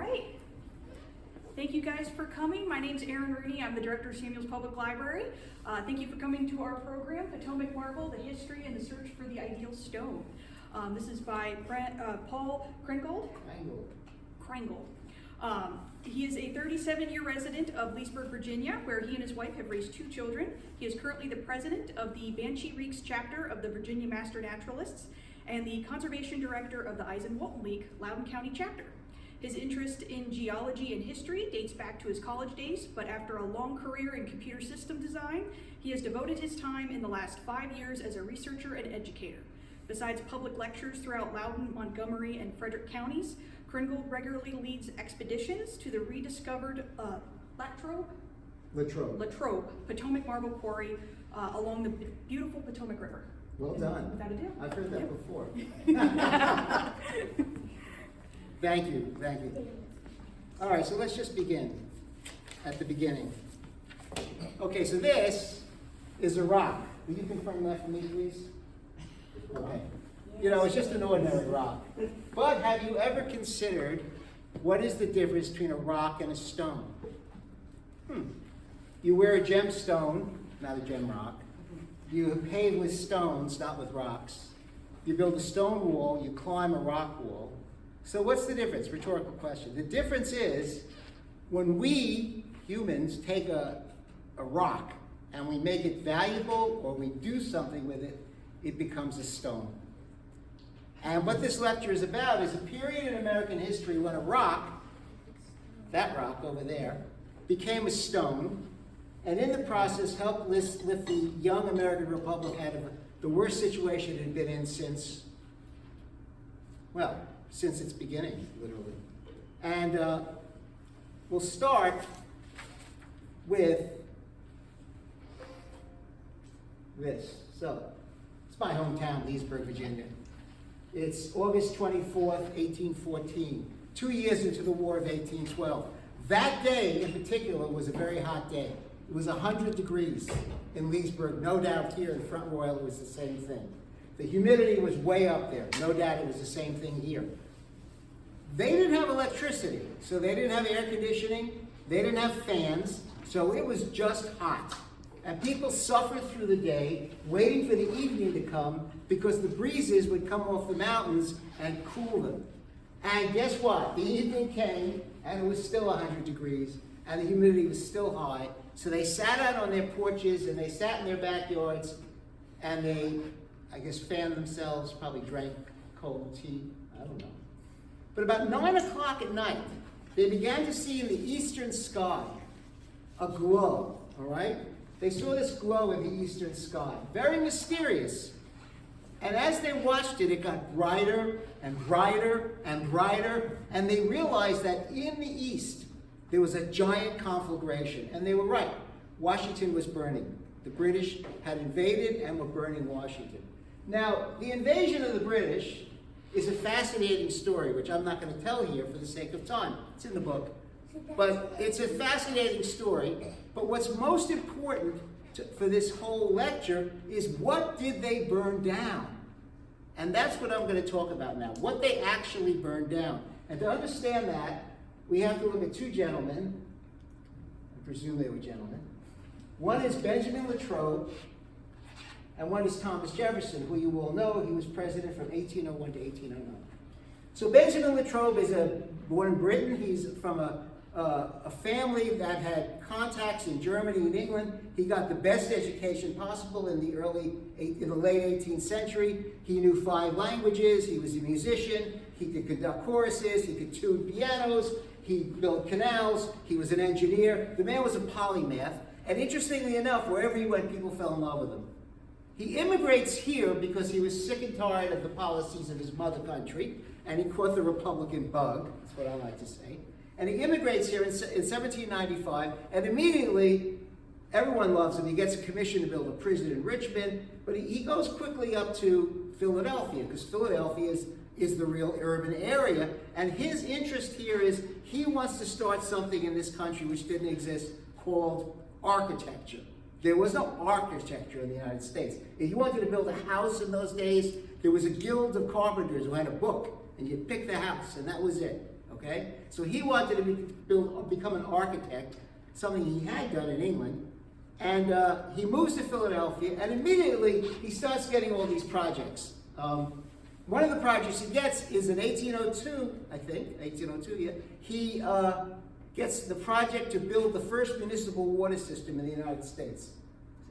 right. Thank you guys for coming. My name's Erin Rooney. I'm the director of Samuel's Public Library. Thank you for coming to our program, Potomac Marble, the History and the Search for the Ideal Stone. This is by Paul Kreingold. He is a 37-year resident of Leesburg, Virginia, where he and his wife have raised 2 children. He is currently the president of the Banshee Reeks chapter of the Virginia Master Naturalists and the conservation director of the Eisen-Walton League, Loudoun County chapter. His interest in geology and history dates back to his college days, but after a long career in computer system design, he has devoted his time in the last 5 years as a researcher and educator. Besides public lectures throughout Loudoun, Montgomery, and Frederick counties, Kreingold regularly leads expeditions to the rediscovered Latrobe Potomac Marble quarry along the beautiful Potomac River. Well done. Without a doubt. I've heard that before. Thank you. All right, so let's just begin at the beginning. Okay, so this is a rock. Will you confirm that for me, please? Okay. You know, it's just an ordinary rock. But have you ever considered what is the difference between a rock and a stone? You wear a gemstone, not a gem rock. You pave with stones, not with rocks. You build a stone wall, you climb a rock wall. So what's the difference? Rhetorical question. The difference is when we, humans, take a rock and we make it valuable or we do something with it, it becomes a stone. And what this lecture is about is a period in American history when a rock, that rock over there, became a stone, and in the process helped lift the young American Republic out of the worst situation it had been in since its beginning, literally. And we'll start with this. So, it's my hometown, Leesburg, Virginia. It's August 24th, 1814, 2 years into the War of 1812. That day in particular was a very hot day. It was 100 degrees in Leesburg. No doubt here in Front Royal it was the same thing. The humidity was way up there. No doubt it was the same thing here. They didn't have electricity, so they didn't have air conditioning. They didn't have fans, so it was just hot. And people suffered through the day, waiting for the evening to come, because the breezes would come off the mountains and cool them. And guess what? The evening came, and it was still 100 degrees, and the humidity was still high. So they sat out on their porches, and they sat in their backyards, and they, I guess, fanned themselves, probably drank cold tea, I don't know. But about 9 o'clock at night, they began to see in the eastern sky a glow, all right? They saw this glow in the eastern sky, very mysterious. And as they watched it, it got brighter and brighter and brighter, and they realized that in the east, there was a giant conflagration. And they were right. Washington was burning. The British had invaded and were burning Washington. Now, the invasion of the British is a fascinating story, which I'm not going to tell here for the sake of time. It's in the book. But it's a fascinating story. But what's most important for this whole lecture is what did they burn down? And that's what I'm going to talk about now, what they actually burned down. And to understand that, we have to look at 2 gentlemen. I presume they were gentlemen. One is Benjamin Latrobe, and one is Thomas Jefferson, who you all know. He was president from 1801 to 1809. So Benjamin Latrobe is born in Britain. He's from a family that had contacts in Germany and England. He got the best education possible in the late 18th century. He knew 5 languages. He was a musician. He could conduct choruses. He could tune pianos. He built canals. He was an engineer. The man was a polymath. And interestingly enough, wherever he went, people fell in love with him. He immigrates here because he was sick and tired of the policies of his mother country, and he caught the Republican bug. That's what I like to say. And he immigrates here in 1795, and immediately everyone loves him. He gets a commission to build a prison in Richmond, but he goes quickly up to Philadelphia, because Philadelphia is the real urban area. And his interest here is he wants to start something in this country which didn't exist, called architecture. There was no architecture in the United States. If you wanted to build a house in those days, there was a guild of carpenters who had a book, and you'd pick the house, and that was it. okay? So he wanted to become an architect, something he had done in England, and he moves to Philadelphia, and immediately he starts getting all these projects. One of the projects he gets is in 1802, I think, 1802, yeah. He gets the project to build the first municipal water system in the United States.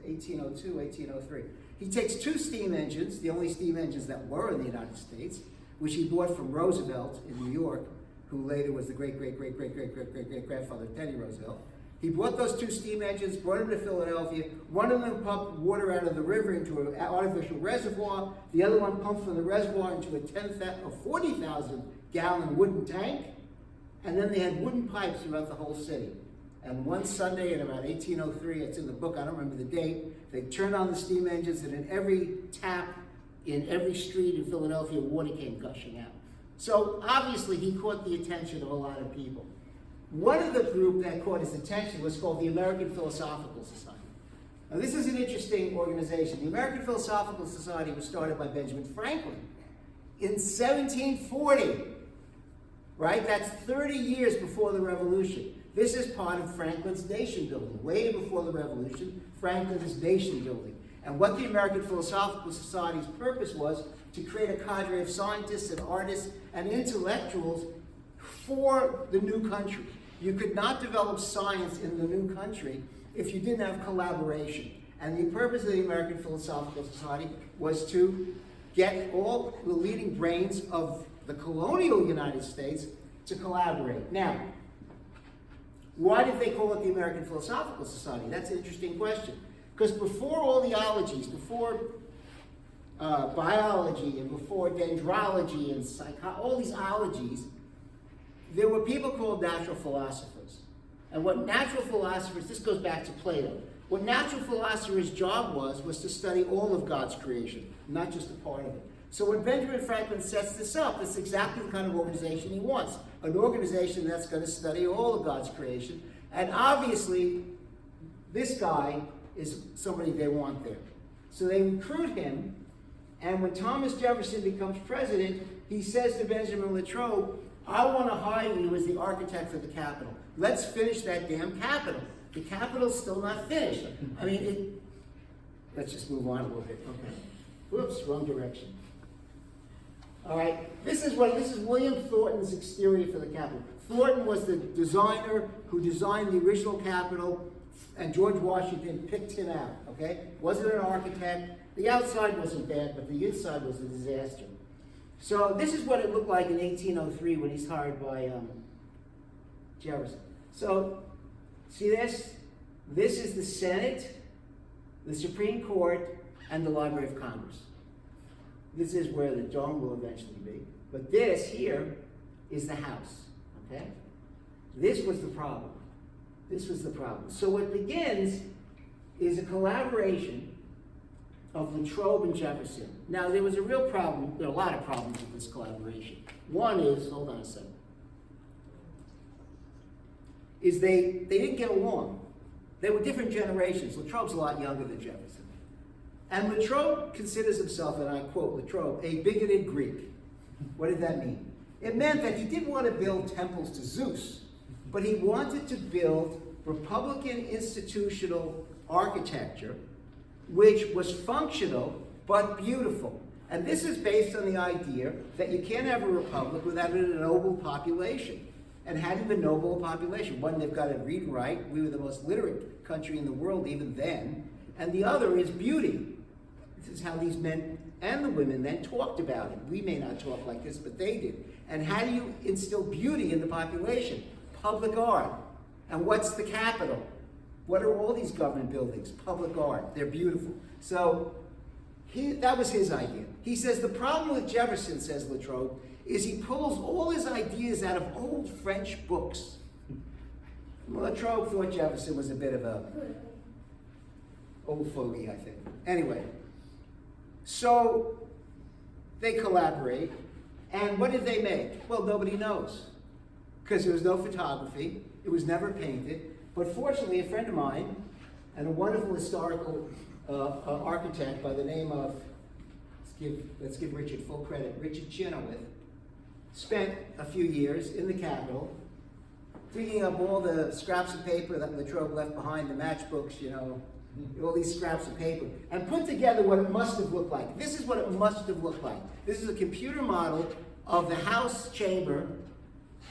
1802, 1803. He takes 2 steam engines, the only steam engines that were in the United States, which he bought from Roosevelt in New York, who later was the great-great-great-great-great-great-great-grandfather of Teddy Roosevelt. He bought those 2 steam engines, brought them to Philadelphia. One of them pumped water out of the river into an artificial reservoir. The other one pumped from the reservoir into a 40,000 gallon wooden tank. And then they had wooden pipes throughout the whole city. And one Sunday in about 1803, it's in the book, I don't remember the date, they turned on the steam engines, and in every tap, in every street in Philadelphia, water came gushing out. So obviously he caught the attention of a lot of people. One of the group that caught his attention was called the American Philosophical Society. Now this is an interesting organization. The American Philosophical Society was started by Benjamin Franklin in 1740, right? That's 30 years before the Revolution. This is part of Franklin's nation building. Way before the Revolution, Franklin's nation building. And what the American Philosophical Society's purpose was to create a cadre of scientists and artists and intellectuals for the new country. You could not develop science in the new country if you didn't have collaboration. And the purpose of the American Philosophical Society was to get all the leading brains of the colonial United States to collaborate. Now, why did they call it the American Philosophical Society? That's an interesting question. Because before all the ologies, before biology and before dendrology and all these ologies, there were people called natural philosophers. And what natural philosophers, this goes back to Plato, what natural philosophers' job was to study all of God's creation, not just a part of it. So when Benjamin Franklin sets this up, it's exactly the kind of organization he wants. An organization that's going to study all of God's creation. And obviously, this guy is somebody they want there. So they recruit him, and when Thomas Jefferson becomes president, he says to Benjamin Latrobe, I want to hire you as the architect for the Capitol. Let's finish that damn Capitol. The Capitol's still not finished. I mean, let's just move on a little bit. Okay. Whoops, wrong direction. All right, this is William Thornton's exterior for the Capitol. Thornton was the designer who designed the original Capitol, and George Washington picked him out, okay? Wasn't an architect. The outside wasn't bad, but the inside was a disaster. So this is what it looked like in 1803 when he's hired by Jefferson. So, see this? This is the Senate, the Supreme Court, and the Library of Congress. This is where the dome will eventually be. But this here is the House, okay? This was the problem. This was the problem. So what begins is a collaboration of Latrobe and Jefferson. Now, there was a real problem, there are a lot of problems with this collaboration. One is, hold on a second, is they didn't get along. They were different generations. Latrobe's a lot younger than Jefferson. And Latrobe considers himself, and I quote Latrobe, a bigoted Greek. What did that mean? It meant that he didn't want to build temples to Zeus, but he wanted to build Republican institutional architecture, which was functional but beautiful. And this is based on the idea that you can't have a republic without a noble population. And having a noble population, one, they've got to read and write. We were the most literate country in the world even then. And the other is beauty. This is how these men and the women then talked about it. We may not talk like this, but they did. And how do you instill beauty in the population? Public art. And what's the Capitol? What are all these government buildings? Public art. They're beautiful. So that was his idea. He says the problem with Jefferson, says Latrobe, is he pulls all his ideas out of old French books. Latrobe thought Jefferson was a bit of a old fogey, I think. Anyway, so they collaborate, and what did they make? Well, nobody knows, because there was no photography. It was never painted. But fortunately, a friend of mine, and a wonderful historical architect by the name of, let's give Richard full credit, Richard Chenoweth, spent a few years in the Capitol digging up all the scraps of paper that Latrobe left behind, the matchbooks, you know, all these scraps of paper, and put together what it must have looked like. This is what it must have looked like. This is a computer model of the House chamber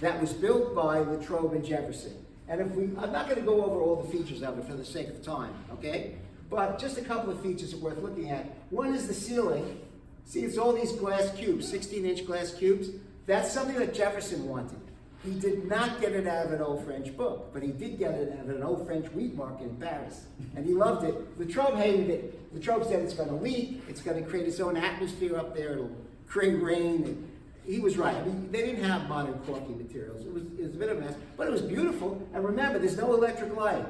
that was built by Latrobe and Jefferson. And I'm not going to go over all the features of it for the sake of time, okay? But just a couple of features are worth looking at. One is the ceiling. See, it's all these glass cubes, 16-inch glass cubes. That's something that Jefferson wanted. He did not get it out of an old French book, but he did get it out of an old French wheat market in Paris. And he loved it. Latrobe hated it. Latrobe said it's going to leak, it's going to create its own atmosphere up there, it'll create rain. And he was right. I mean, they didn't have modern caulking materials. It was a bit of a mess, but it was beautiful. And remember, there's no electric light.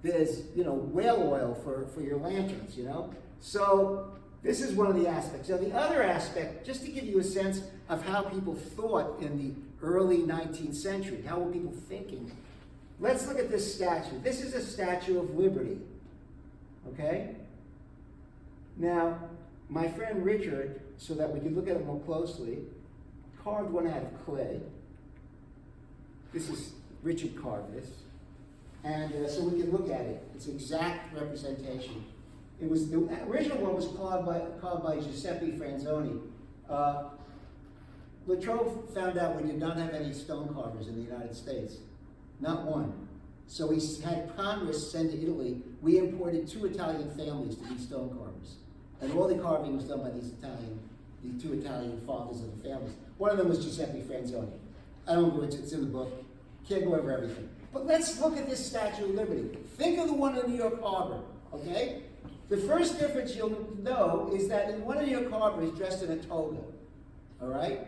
There's, you know, whale oil for your lanterns, you know? So this is one of the aspects. Now the other aspect, just to give you a sense of how people thought in the early 19th century, how were people thinking? Let's look at this statue. This is a Statue of Liberty, okay? Now, my friend Richard, so that we could look at it more closely, carved one out of clay. This is, Richard carved this. And so we can look at it. It's exact representation. It was, the original one was carved by Giuseppe Franzoni. Latrobe found out we did not have any stone carvers in the United States. Not one. So he had Congress send to Italy. We imported 2 Italian families to be stone carvers. And all the carving was done by the 2 Italian fathers of the families. One of them was Giuseppe Franzoni. I don't know, it's in the book. Can't go over everything. But let's look at this Statue of Liberty. Think of the one in New York Harbor, okay? The first difference you'll know is that in one in New York Harbor is dressed in a toga, all right?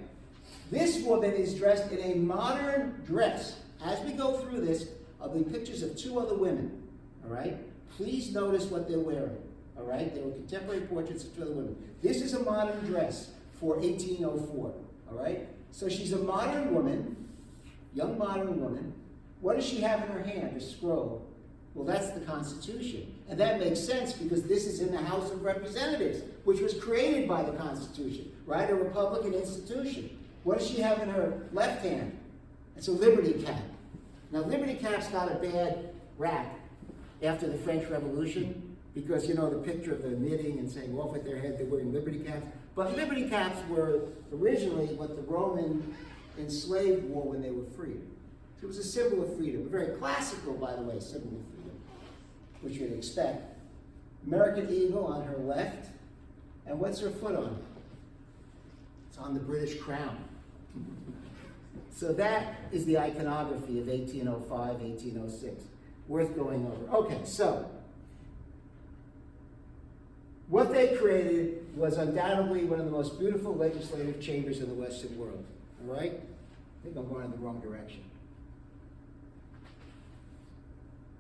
This woman is dressed in a modern dress. As we go through this, I'll be pictures of 2 other women, all right? Please notice what they're wearing, all right? They were contemporary portraits of 2 other women. This is a modern dress for 1804, all right? So she's a modern woman, young modern woman. What does she have in her hand? A scroll. Well, that's the Constitution. And that makes sense because this is in the House of Representatives, which was created by the Constitution, right? A Republican institution. What does she have in her left hand? It's a Liberty cap. Now, Liberty caps got a bad rap after the French Revolution because, you know, the picture of the knitting and saying off with their head, they're wearing Liberty caps. But Liberty caps were originally what the Roman enslaved wore when they were free. So it was a symbol of freedom. A very classical, by the way, symbol of freedom, which you'd expect. American eagle on her left. And what's her foot on? It's on the British crown. So that is the iconography of 1805, 1806. Worth going over. Okay, so what they created was undoubtedly one of the most beautiful legislative chambers in the Western world. All right? I think I'm going in the wrong direction.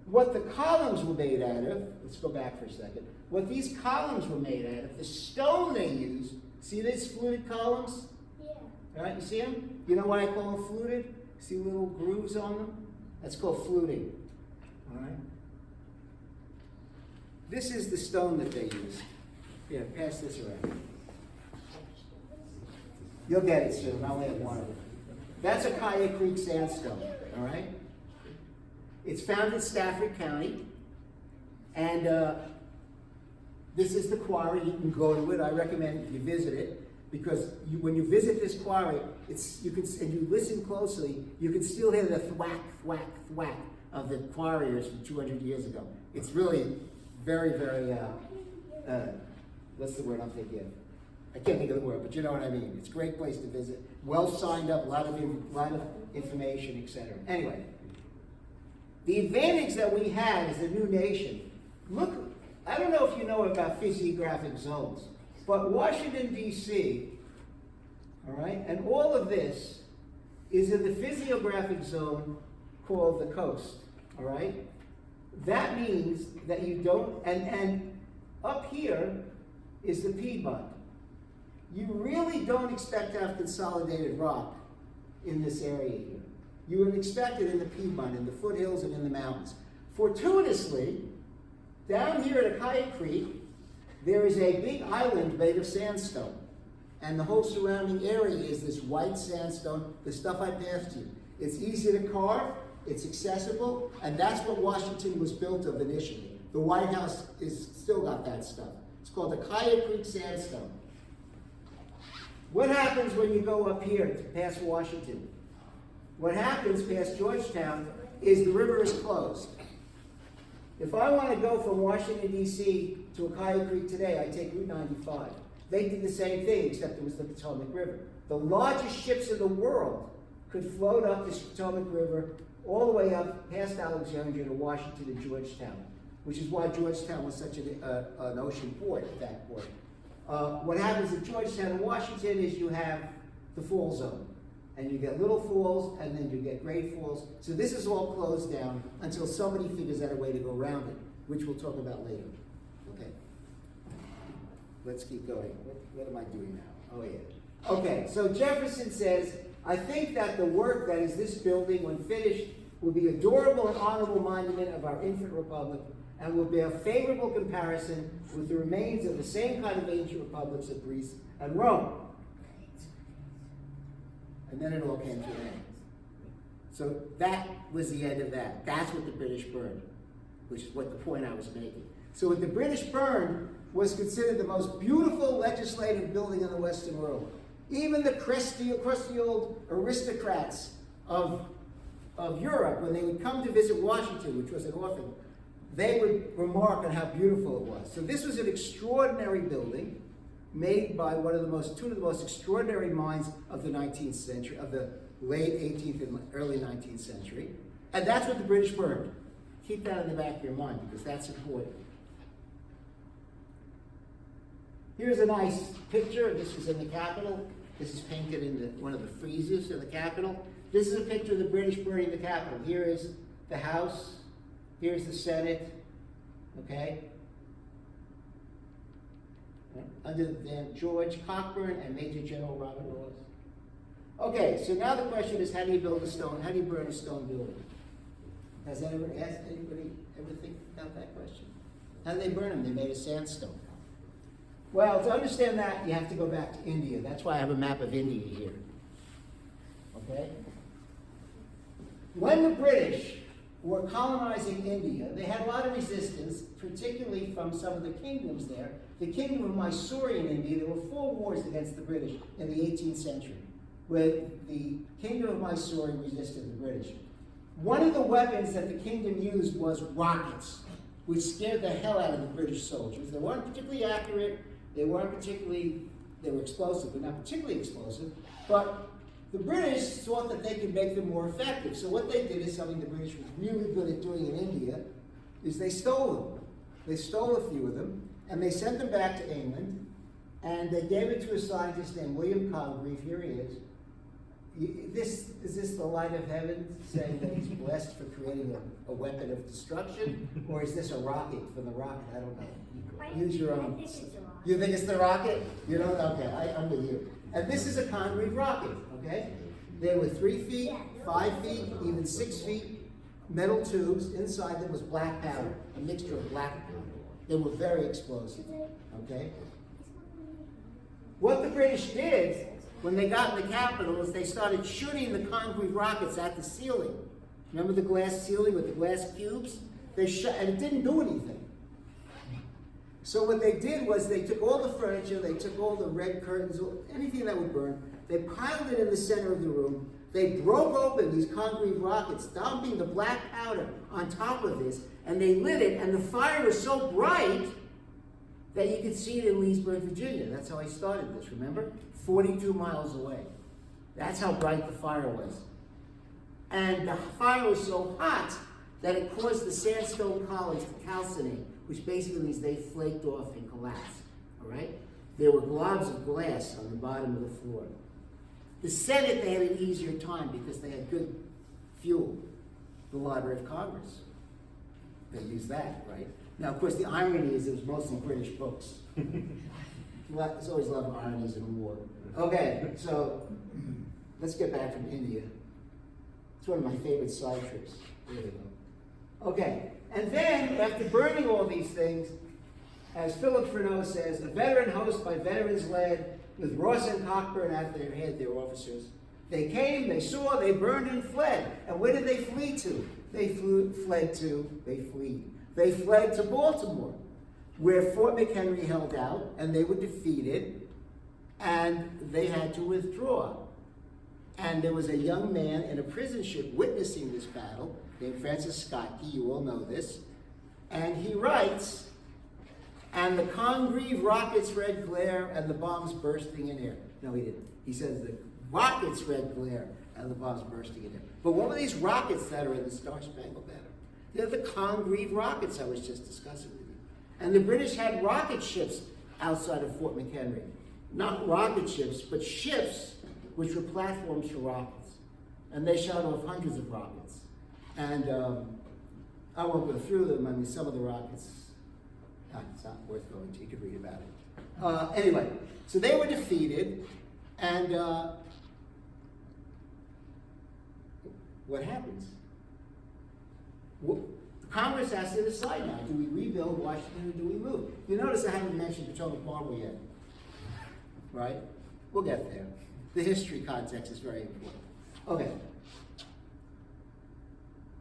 What the columns were made out of, let's go back for a second. What these columns were made out of, the stone they used, see these fluted columns? Yeah. All right, you see them? You know why I call them fluted? See little grooves on them? That's called fluting. All right? This is the stone that they use. Yeah, pass this around. You'll get it soon. I only have one of them. That's a Kaya Creek sandstone. All right? It's found in Stafford County. And this is the quarry. You can go to it. I recommend you visit it. Because when you visit this quarry, and you listen closely, you can still hear the thwack, thwack, thwack of the quarriers from 200 years ago. It's really very, very, what's the word I'm thinking of? I can't think of the word, but you know what I mean. It's a great place to visit. Well signed up, a lot of information, etc. Anyway, the advantage that we had as a new nation, look, I don't know if you know about physiographic zones, but Washington, D.C., all right, and all of this is in the physiographic zone called the coast, all right? That means that you don't, and up here is the Piedmont. You really don't expect to have consolidated rock in this area here. You would expect it in the Piedmont, in the foothills and in the mountains. Fortuitously, down here at Akaya Creek, there is a big island made of sandstone. and the whole surrounding area is this white sandstone, the stuff I passed you. It's easy to carve, it's accessible, and that's what Washington was built of initially. The White House is still got that stuff. It's called the Coyote Creek sandstone. What happens when you go up here to past Washington? What happens past Georgetown is the river is closed. If I want to go from Washington, D.C. to Coyote Creek today, I take Route 95. They did the same thing, except it was the Potomac River. The largest ships in the world could float up this Potomac River all the way up past Alexandria to Washington and Georgetown, which is why Georgetown was such an ocean port at that point. What happens at Georgetown and Washington is you have the fall zone. And you get little falls, and then you get great falls. So this is all closed down until somebody figures out a way to go around it, which we'll talk about later. Okay. Let's keep going. What am I doing now? Oh, yeah. Okay, so Jefferson says, I think that the work that is this building, when finished, will be a durable and honorable monument of our infant republic, and will bear favorable comparison with the remains of the same kind of ancient republics of Greece and Rome. And then it all came to an end. So that was the end of that. That's what the British burned, which is what the point I was making. So what the British burned was considered the most beautiful legislative building in the Western world. Even the crusty old aristocrats of Europe, when they would come to visit Washington, which was an orphan, they would remark on how beautiful it was. So this was an extraordinary building, made by two of the most extraordinary minds of the 19th century, of the late 18th and early 19th century. And that's what the British burned. Keep that in the back of your mind, because that's important. Here's a nice picture. This is in the Capitol. This is painted in one of the friezes in the Capitol. This is a picture of the British burning the Capitol. Here is the House. Here's the Senate. Okay? Under then George Cockburn and Major General Robert Laws. Okay, so now the question is, how do you burn a stone building? Has anybody ever think about that question? How did they burn them? They made a sandstone. Well, to understand that, you have to go back to India. That's why I have a map of India here. Okay? When the British were colonizing India, they had a lot of resistance, particularly from some of the kingdoms there. The kingdom of Mysore in India, there were 4 wars against the British in the 18th century, where the kingdom of Mysore resisted the British. One of the weapons that the kingdom used was rockets, which scared the hell out of the British soldiers. They weren't particularly accurate, they were explosive, but not particularly explosive, but the British thought that they could make them more effective. So what they did is something the British was really good at doing in India, is they stole them. They stole a few of them, and they sent them back to England, and they gave it to a scientist named William Congreve. Here he is. Is this the light of heaven saying that he's blessed for creating a weapon of destruction? Or is this a rocket from the rocket? I don't know. Use your own. You think it's the rocket? You don't? Okay, I'm with you. And this is a Congreve rocket, okay? They were 3 feet, 5 feet, even 6 feet, metal tubes. Inside them was black powder, a mixture of black powder. They were very explosive, okay? What the British did when they got in the Capitol is they started shooting the Congreve rockets at the ceiling. Remember the glass ceiling with the glass cubes? They shot, and it didn't do anything. So what they did was they took all the furniture, they took all the red curtains, anything that would burn, they piled it in the center of the room, they broke open these Congreve rockets, dumping the black powder on top of this, and they lit it, and the fire was so bright that you could see it in Leesburg, Virginia. That's how I started this, remember? 42 miles away. That's how bright the fire was. And the fire was so hot that it caused the sandstone columns to calcinate, which basically means they flaked off and collapsed, all right? There were globs of glass on the bottom of the floor. The Senate, they had an easier time because they had good fuel. The Library of Congress, they used that, right? Now, of course, the irony is it was mostly British books. There's always a lot of ironies in war. Okay, so let's get back from India. It's one of my favorite side trips. There we go. Okay, and then after burning all these things, as Philip Freneau says, a veteran host by veterans led, with Ross and Cockburn at their head, their officers. They came, they saw, they burned and fled. And where did they flee to? They fled to Baltimore, where Fort McHenry held out, and they were defeated, and they had to withdraw. And there was a young man in a prison ship witnessing this battle, named Francis Scottkey, you all know this, and he writes, and the Congreve rockets' red glare and the bombs bursting in air. No, he didn't. He says the rockets' red glare and the bombs bursting in air. But what were these rockets that are in the Star-Spangled Banner? They're the Congreve rockets I was just discussing with you. And the British had rocket ships outside of Fort McHenry. Not rocket ships, but ships which were platforms for rockets. And they shot off hundreds of rockets. And I won't go through them. I mean, some of the rockets, it's not worth going to. You could read about it. Anyway, so they were defeated, and what happens? Congress has to decide now. Do we rebuild Washington or do we move? You notice I haven't mentioned Potomac Marble yet, right? We'll get there. The history context is very important. Okay.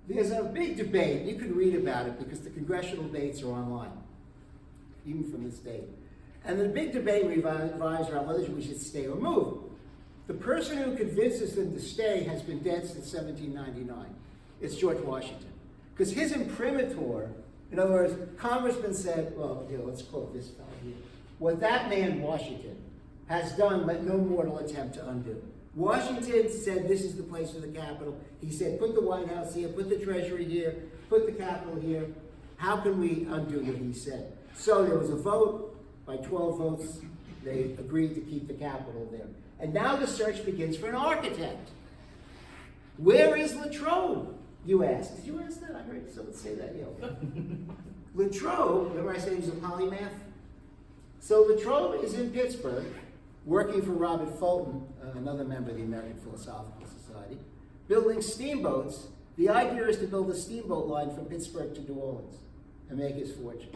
There's a big debate. You can read about it because the congressional debates are online, even from this date. And the big debate revolves around whether we should stay or move. The person who convinces them to stay has been dead since 1799. It's George Washington. Because his imprimatur, in other words, Congressman said, well, let's quote this fellow here. What that man, Washington, has done, let no mortal attempt to undo. Washington said this is the place for the Capitol. He said, put the White House here, put the Treasury here, put the Capitol here. How can we undo what he said? So there was a vote. By 12 votes, they agreed to keep the Capitol there. And now the search begins for an architect. Where is Latrobe, you ask? Did you ask that? I heard someone say that. Latrobe, remember I said he was a polymath? So Latrobe is in Pittsburgh, working for Robert Fulton, another member of the American Philosophical Society, building steamboats. The idea is to build a steamboat line from Pittsburgh to New Orleans and make his fortune.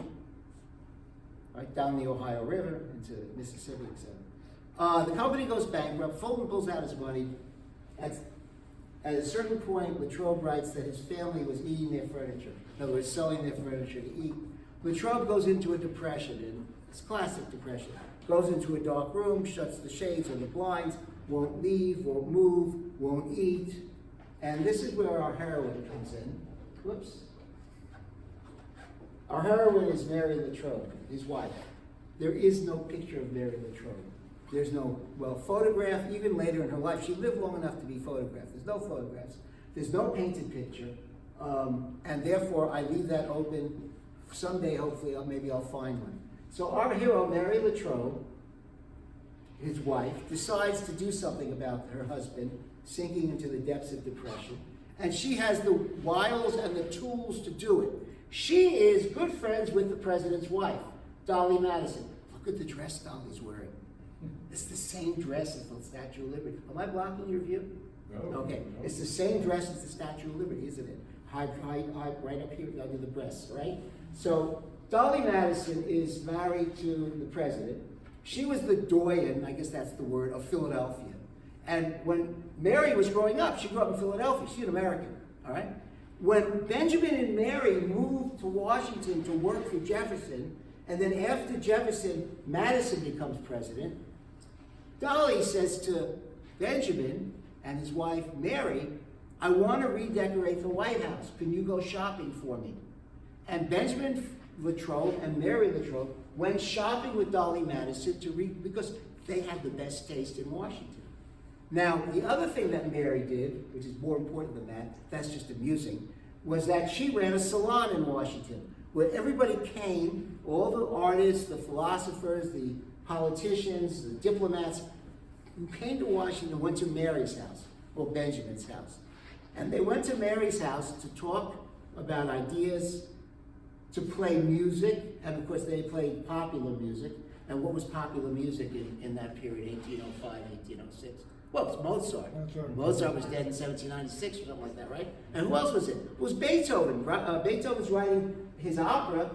Right, down the Ohio River into Mississippi, etc. The company goes bankrupt. Fulton pulls out his money. At a certain point, Latrobe writes that his family was eating their furniture. In other words, selling their furniture to eat. Latrobe goes into a depression, and it's classic depression. Goes into a dark room, shuts the shades or the blinds, won't leave, won't move, won't eat. And this is where our heroine comes in. Whoops. Our heroine is Mary Latrobe, his wife. There is no picture of Mary Latrobe. There's no, photograph, even later in her life. She lived long enough to be photographed. There's no photographs. There's no painted picture. And therefore, I leave that open. Someday, hopefully, maybe I'll find one. So our hero, Mary Latrobe, his wife, decides to do something about her husband sinking into the depths of depression. And she has the wiles and the tools to do it. She is good friends with the president's wife, Dolly Madison. Look at the dress Dolly's wearing. It's the same dress as the Statue of Liberty. Am I blocking your view? No. Okay. No. It's the same dress as the Statue of Liberty, isn't it? High, right up here under the breasts, right? So Dolly Madison is married to the president. She was the doyen, I guess that's the word, of Philadelphia. And when Mary was growing up, she grew up in Philadelphia. She's an American, all right? When Benjamin and Mary moved to Washington to work for Jefferson, and then after Jefferson, Madison becomes president, Dolly says to Benjamin and his wife, Mary, I want to redecorate the White House. Can you go shopping for me? And Benjamin Latrobe and Mary Latrobe went shopping with Dolly Madison because they had the best taste in Washington. Now, the other thing that Mary did, which is more important than that, that's just amusing, was that she ran a salon in Washington where everybody came, all the artists, the philosophers, the politicians, the diplomats, who came to Washington went to Mary's house, or Benjamin's house. And they went to Mary's house to talk about ideas, to play music, and of course they played popular music. And what was popular music in that period, 1805, 1806? Well, it's Mozart. Mozart was dead in 1796 or something like that, right? And who else was it? It was Beethoven. Beethoven's writing his opera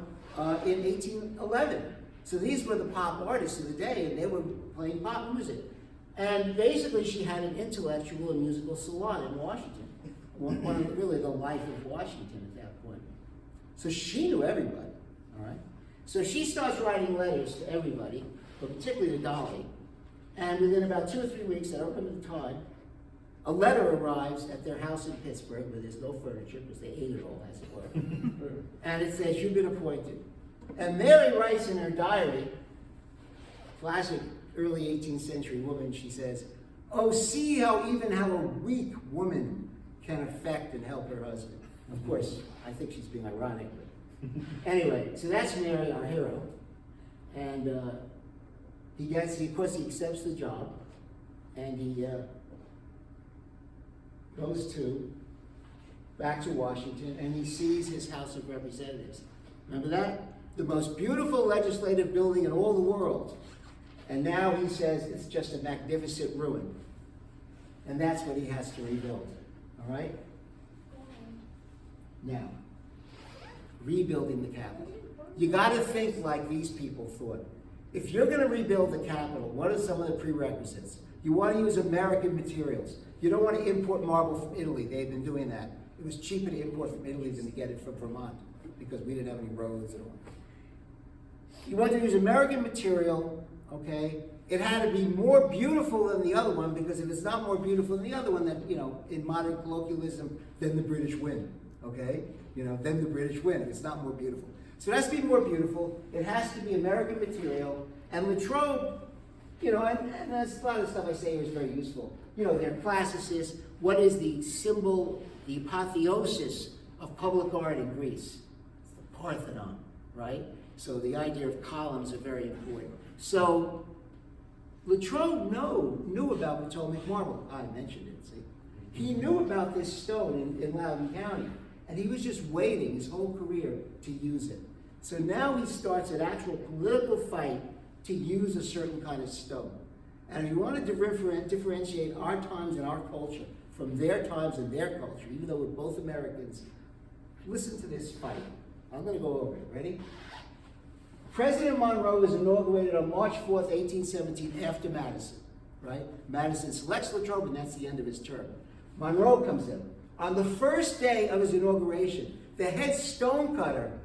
in 1811. So these were the pop artists of the day, and they were playing pop music. And basically, she had an intellectual and musical salon in Washington, one of really the life of Washington at that point. So she knew everybody, all right? So she starts writing letters to everybody, but particularly to Dolly. And within about 2 or 3 weeks, I don't remember the time, a letter arrives at their house in Pittsburgh where there's no furniture because they ate it all, as it were. And it says, "You've been appointed." And Mary writes in her diary, classic early 18th century woman, she says, "Oh, see how a weak woman can affect and help her husband." Of course, I think she's being ironic, but anyway, so that's Mary, our hero. And he accepts the job, and he goes back to Washington, and he sees his House of Representatives. Remember that? The most beautiful legislative building in all the world. And now he says it's just a magnificent ruin. And that's what he has to rebuild. All right? Now, rebuilding the Capitol. You got to think like these people thought. If you're going to rebuild the Capitol, what are some of the prerequisites? You want to use American materials. You don't want to import marble from Italy. They've been doing that. It was cheaper to import from Italy than to get it from Vermont because we didn't have any roads at all. You want to use American material, okay? It had to be more beautiful than the other one, because if it's not more beautiful than the other one, then, in modern colloquialism, then the British win, okay? Then the British win if it's not more beautiful. So it has to be more beautiful. It has to be American material. And Latrobe, and that's a lot of stuff I say here is very useful. They're classicists. What is the symbol, the apotheosis of public art in Greece? It's the Parthenon, right? So the idea of columns are very important. So Latrobe knew about Potomac Marble. I mentioned it, see? He knew about this stone in Loudoun County, and he was just waiting his whole career to use it. So now he starts an actual political fight to use a certain kind of stone. And if you want to differentiate our times and our culture from their times and their culture, even though we're both Americans, listen to this fight. I'm going to go over it. Ready? President Monroe was inaugurated on March 4th, 1817, after Madison, right? Madison selects Latrobe, and that's the end of his term. Monroe comes in. On the first day of his inauguration, the head stonecutter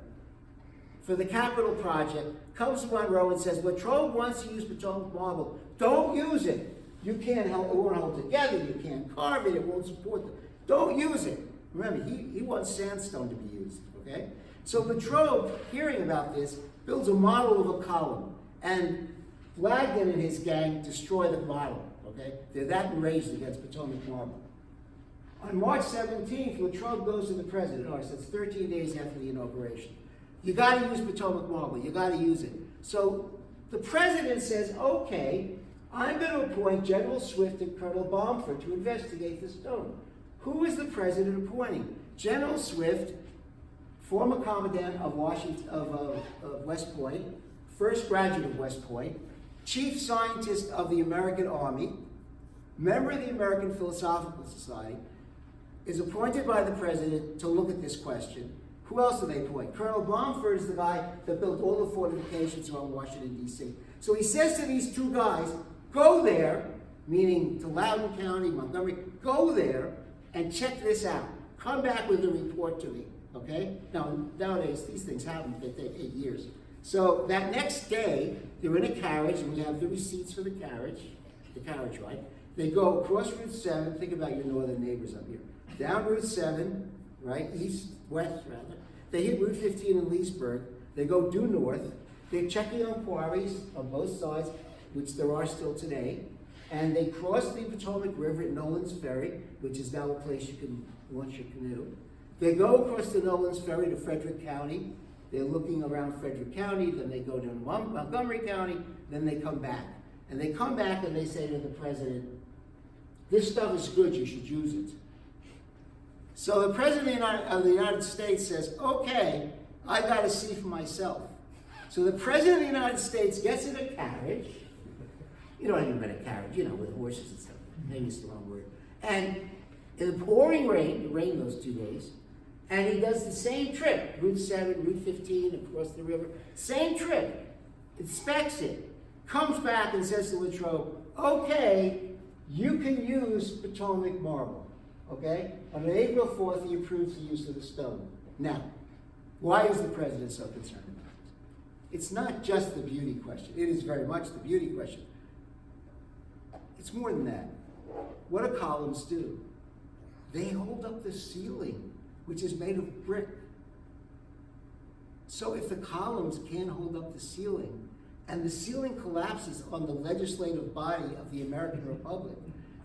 for the Capitol project comes to Monroe and says, "Latrobe wants to use Potomac Marble. Don't use it. You can't help, it won't hold together. You can't carve it. It won't support it. Don't use it." Remember, he wants sandstone to be used, okay? So Latrobe, hearing about this, builds a model of a column, and Flagden and his gang destroy the model, okay? They're that enraged against Potomac Marble. On March 17th, Latrobe goes to the president. So it's 13 days after the inauguration. You got to use Potomac Marble. You got to use it. So the president says, "Okay, I'm going to appoint General Swift and Colonel Bomford to investigate the stone." Who is the president appointing? General Swift, former commandant of West Point, first graduate of West Point, chief scientist of the American Army, member of the American Philosophical Society, is appointed by the president to look at this question. Who else do they appoint? Colonel Bomford is the guy that built all the fortifications around Washington, D.C. So he says to these two guys, "Go there," meaning to Loudoun County, Montgomery, "go there and check this out. Come back with a report to me." Okay? Now, nowadays, these things happen. They take 8 years. So that next day, they're in a carriage, and we have the receipts for the carriage ride. They go across Route 7. Think about your northern neighbors up here. Down Route 7, right? West, rather. They hit Route 15 in Leesburg. They go due north. They're checking on quarries on both sides, which there are still today. And they cross the Potomac River at Nolan's Ferry, which is now a place you can launch your canoe. They go across the Nolan's Ferry to Frederick County. They're looking around Frederick County, then they go to Montgomery County, then they come back. And they come back and they say to the president, "This stuff is good, you should use it." So the president of the United States says, "Okay, I got to see for myself." So the president of the United States gets in a carriage. You don't even get a carriage, with horses and stuff. Maybe it's the wrong word. And in the pouring rain, it rained those 2 days, and he does the same trip, Route 7, Route 15, across the river, same trip. inspects it, comes back and says to Latrobe, okay, you can use Potomac Marble, okay? On April 4th, he approves the use of the stone. Now, why is the president so concerned about it? It's not just the beauty question. It is very much the beauty question. It's more than that. What do columns do? They hold up the ceiling, which is made of brick. So if the columns can't hold up the ceiling, and the ceiling collapses on the legislative body of the American Republic,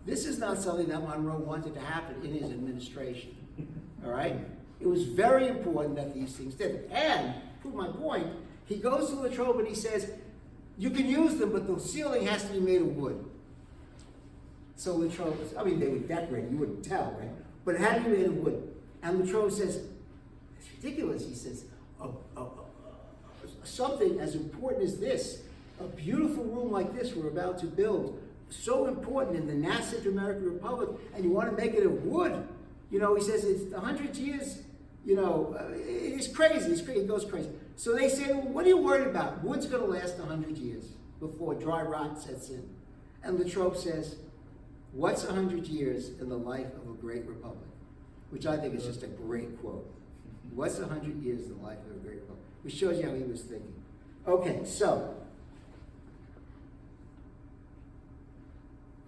this is not something that Monroe wanted to happen in his administration, all right? It was very important that these things did. And, to prove my point, he goes to Latrobe and he says, you can use them, but the ceiling has to be made of wood. So Latrobe, I mean, they would decorate it, you wouldn't tell, right? But it had to be made of wood. And Latrobe says, it's ridiculous. He says, something as important as this, a beautiful room like this we're about to build, so important in the nascent American Republic, and you want to make it of wood. You know, he says it's 100 years, you know, it's crazy, it goes crazy. So they say, well, what are you worried about? Wood's going to last 100 years before dry rot sets in. And Latrobe says, what's 100 years in the life of a great republic? Which I think is just a great quote. What's 100 years in the life of a great republic? Which shows you how he was thinking. Okay, so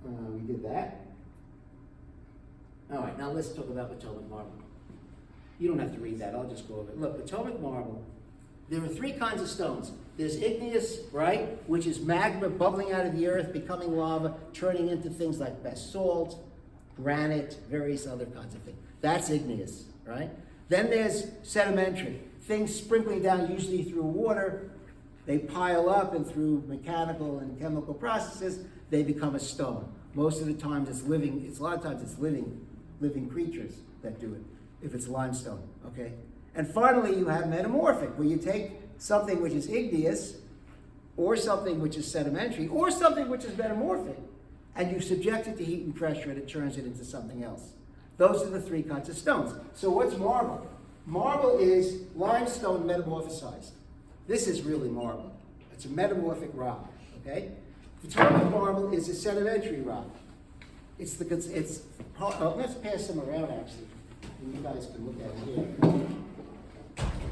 we did that. All right, now let's talk about Potomac Marble. You don't have to read that, I'll just go over it. Look, Potomac Marble, there are three kinds of stones. There's igneous, right, which is magma bubbling out of the earth, becoming lava, turning into things like basalt, granite, various other kinds of things. That's igneous, right? Then there's sedimentary, things sprinkling down usually through water. They pile up, and through mechanical and chemical processes, they become a stone. Most of the time it's living, a lot of times it's living creatures that do it, if it's limestone, okay? And finally, you have metamorphic, where you take something which is igneous, or something which is sedimentary, or something which is metamorphic, and you subject it to heat and pressure, and it turns it into something else. Those are the three kinds of stones. So what's marble? Marble is limestone metamorphosized. This is really marble. It's a metamorphic rock, okay? Potomac marble is a sedimentary rock. Let's pass them around, actually, and you guys can look at it here.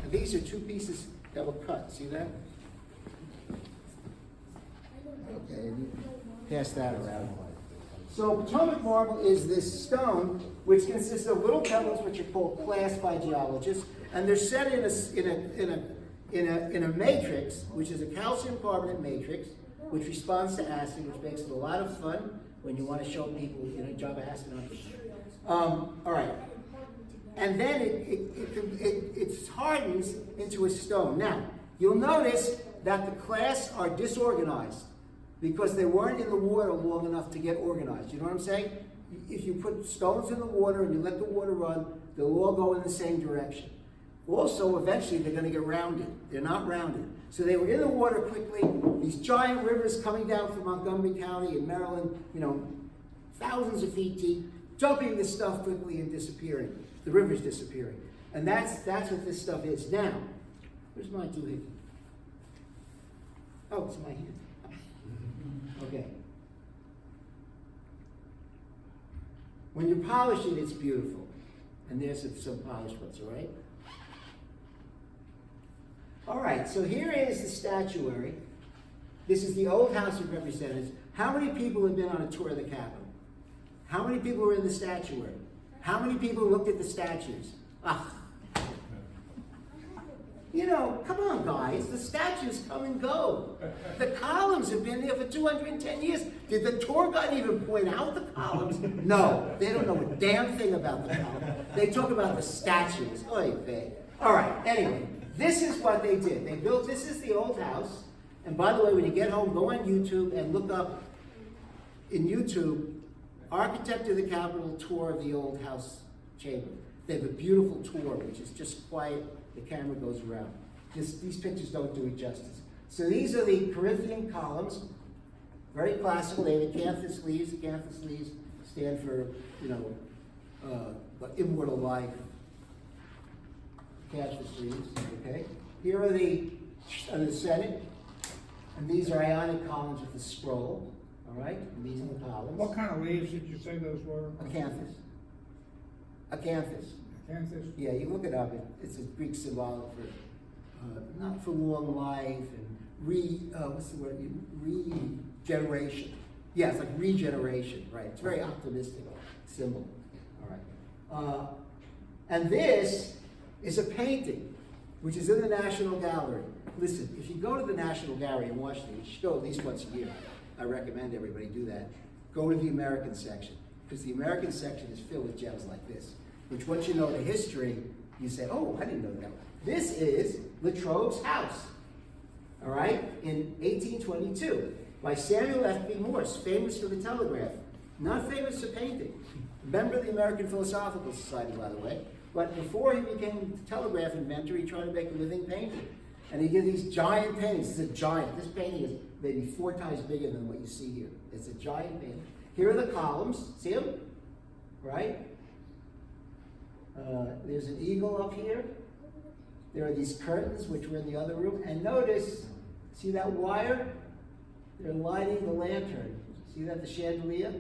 And these are two pieces that were cut. See that? Okay, and you pass that around. So Potomac marble is this stone which consists of little pebbles which are called clast by geologists, and they're set in a matrix, which is a calcium carbonate matrix, which responds to acid, which makes it a lot of fun when you want to show people, you know, job acid on. All right. And then it hardens into a stone. Now, you'll notice that the clasts are disorganized because they weren't in the water long enough to get organized. You know what I'm saying? If you put stones in the water and you let the water run, they'll all go in the same direction. Also, eventually, they're going to get rounded. They're not rounded. So they were in the water quickly. These giant rivers coming down from Montgomery County in Maryland, you know, thousands of feet deep, dumping this stuff quickly and disappearing. The river's disappearing. And that's what this stuff is. Now, where's my doohickey? Oh, it's in my hand. Okay. When you polish it, it's beautiful. And there's some polished ones, all right? All right, so here is the statuary. This is the old House of Representatives. How many people have been on a tour of the Capitol? How many people were in the statuary? How many people looked at the statues? Ah. You know, come on, guys. The statues come and go. The columns have been there for 210 years. Did the tour guide even point out the columns? No, they don't know a damn thing about the columns. They talk about the statues. Oy vey. All right, anyway, this is what they did. They built, this is the old house. And by the way, when you get home, go on YouTube and look up in YouTube, Architect of the Capitol tour of the old house chamber. They have a beautiful tour, which is just quiet. The camera goes around. These pictures don't do it justice. So these are the Corinthian columns, very classical. They have acanthus leaves. Acanthus leaves stand for, you know, immortal life. Acanthus leaves, okay? Here are the Senate. And these are ionic columns with a scroll, all right? And these are the columns. What kind of leaves did you say those were? Acanthus. Acanthus. Acanthus? Yeah, you look it up. It's a Greek symbolic for not for long life and what's the word? Regeneration. Yeah, it's like regeneration, right? It's a very optimistic symbol. All right. And this is a painting, which is in the National Gallery. Listen, if you go to the National Gallery in Washington, you should go at least once a year. I recommend everybody do that. Go to the American section, because the American section is filled with gems like this, which once you know the history, you say, oh, I didn't know that. This is Latrobe's house, all right, in 1822, by Samuel F.B. Morse, famous for the telegraph, not famous for painting. Member of the American Philosophical Society, by the way. But before he became the telegraph inventor, he tried to make a living painting. And he did these giant paintings. This is a giant. This painting is maybe 4 times bigger than what you see here. It's a giant painting. Here are the columns. See them? Right? There's an eagle up here. There are these curtains, which were in the other room. And notice, see that wire? They're lighting the lantern. See that, the chandelier?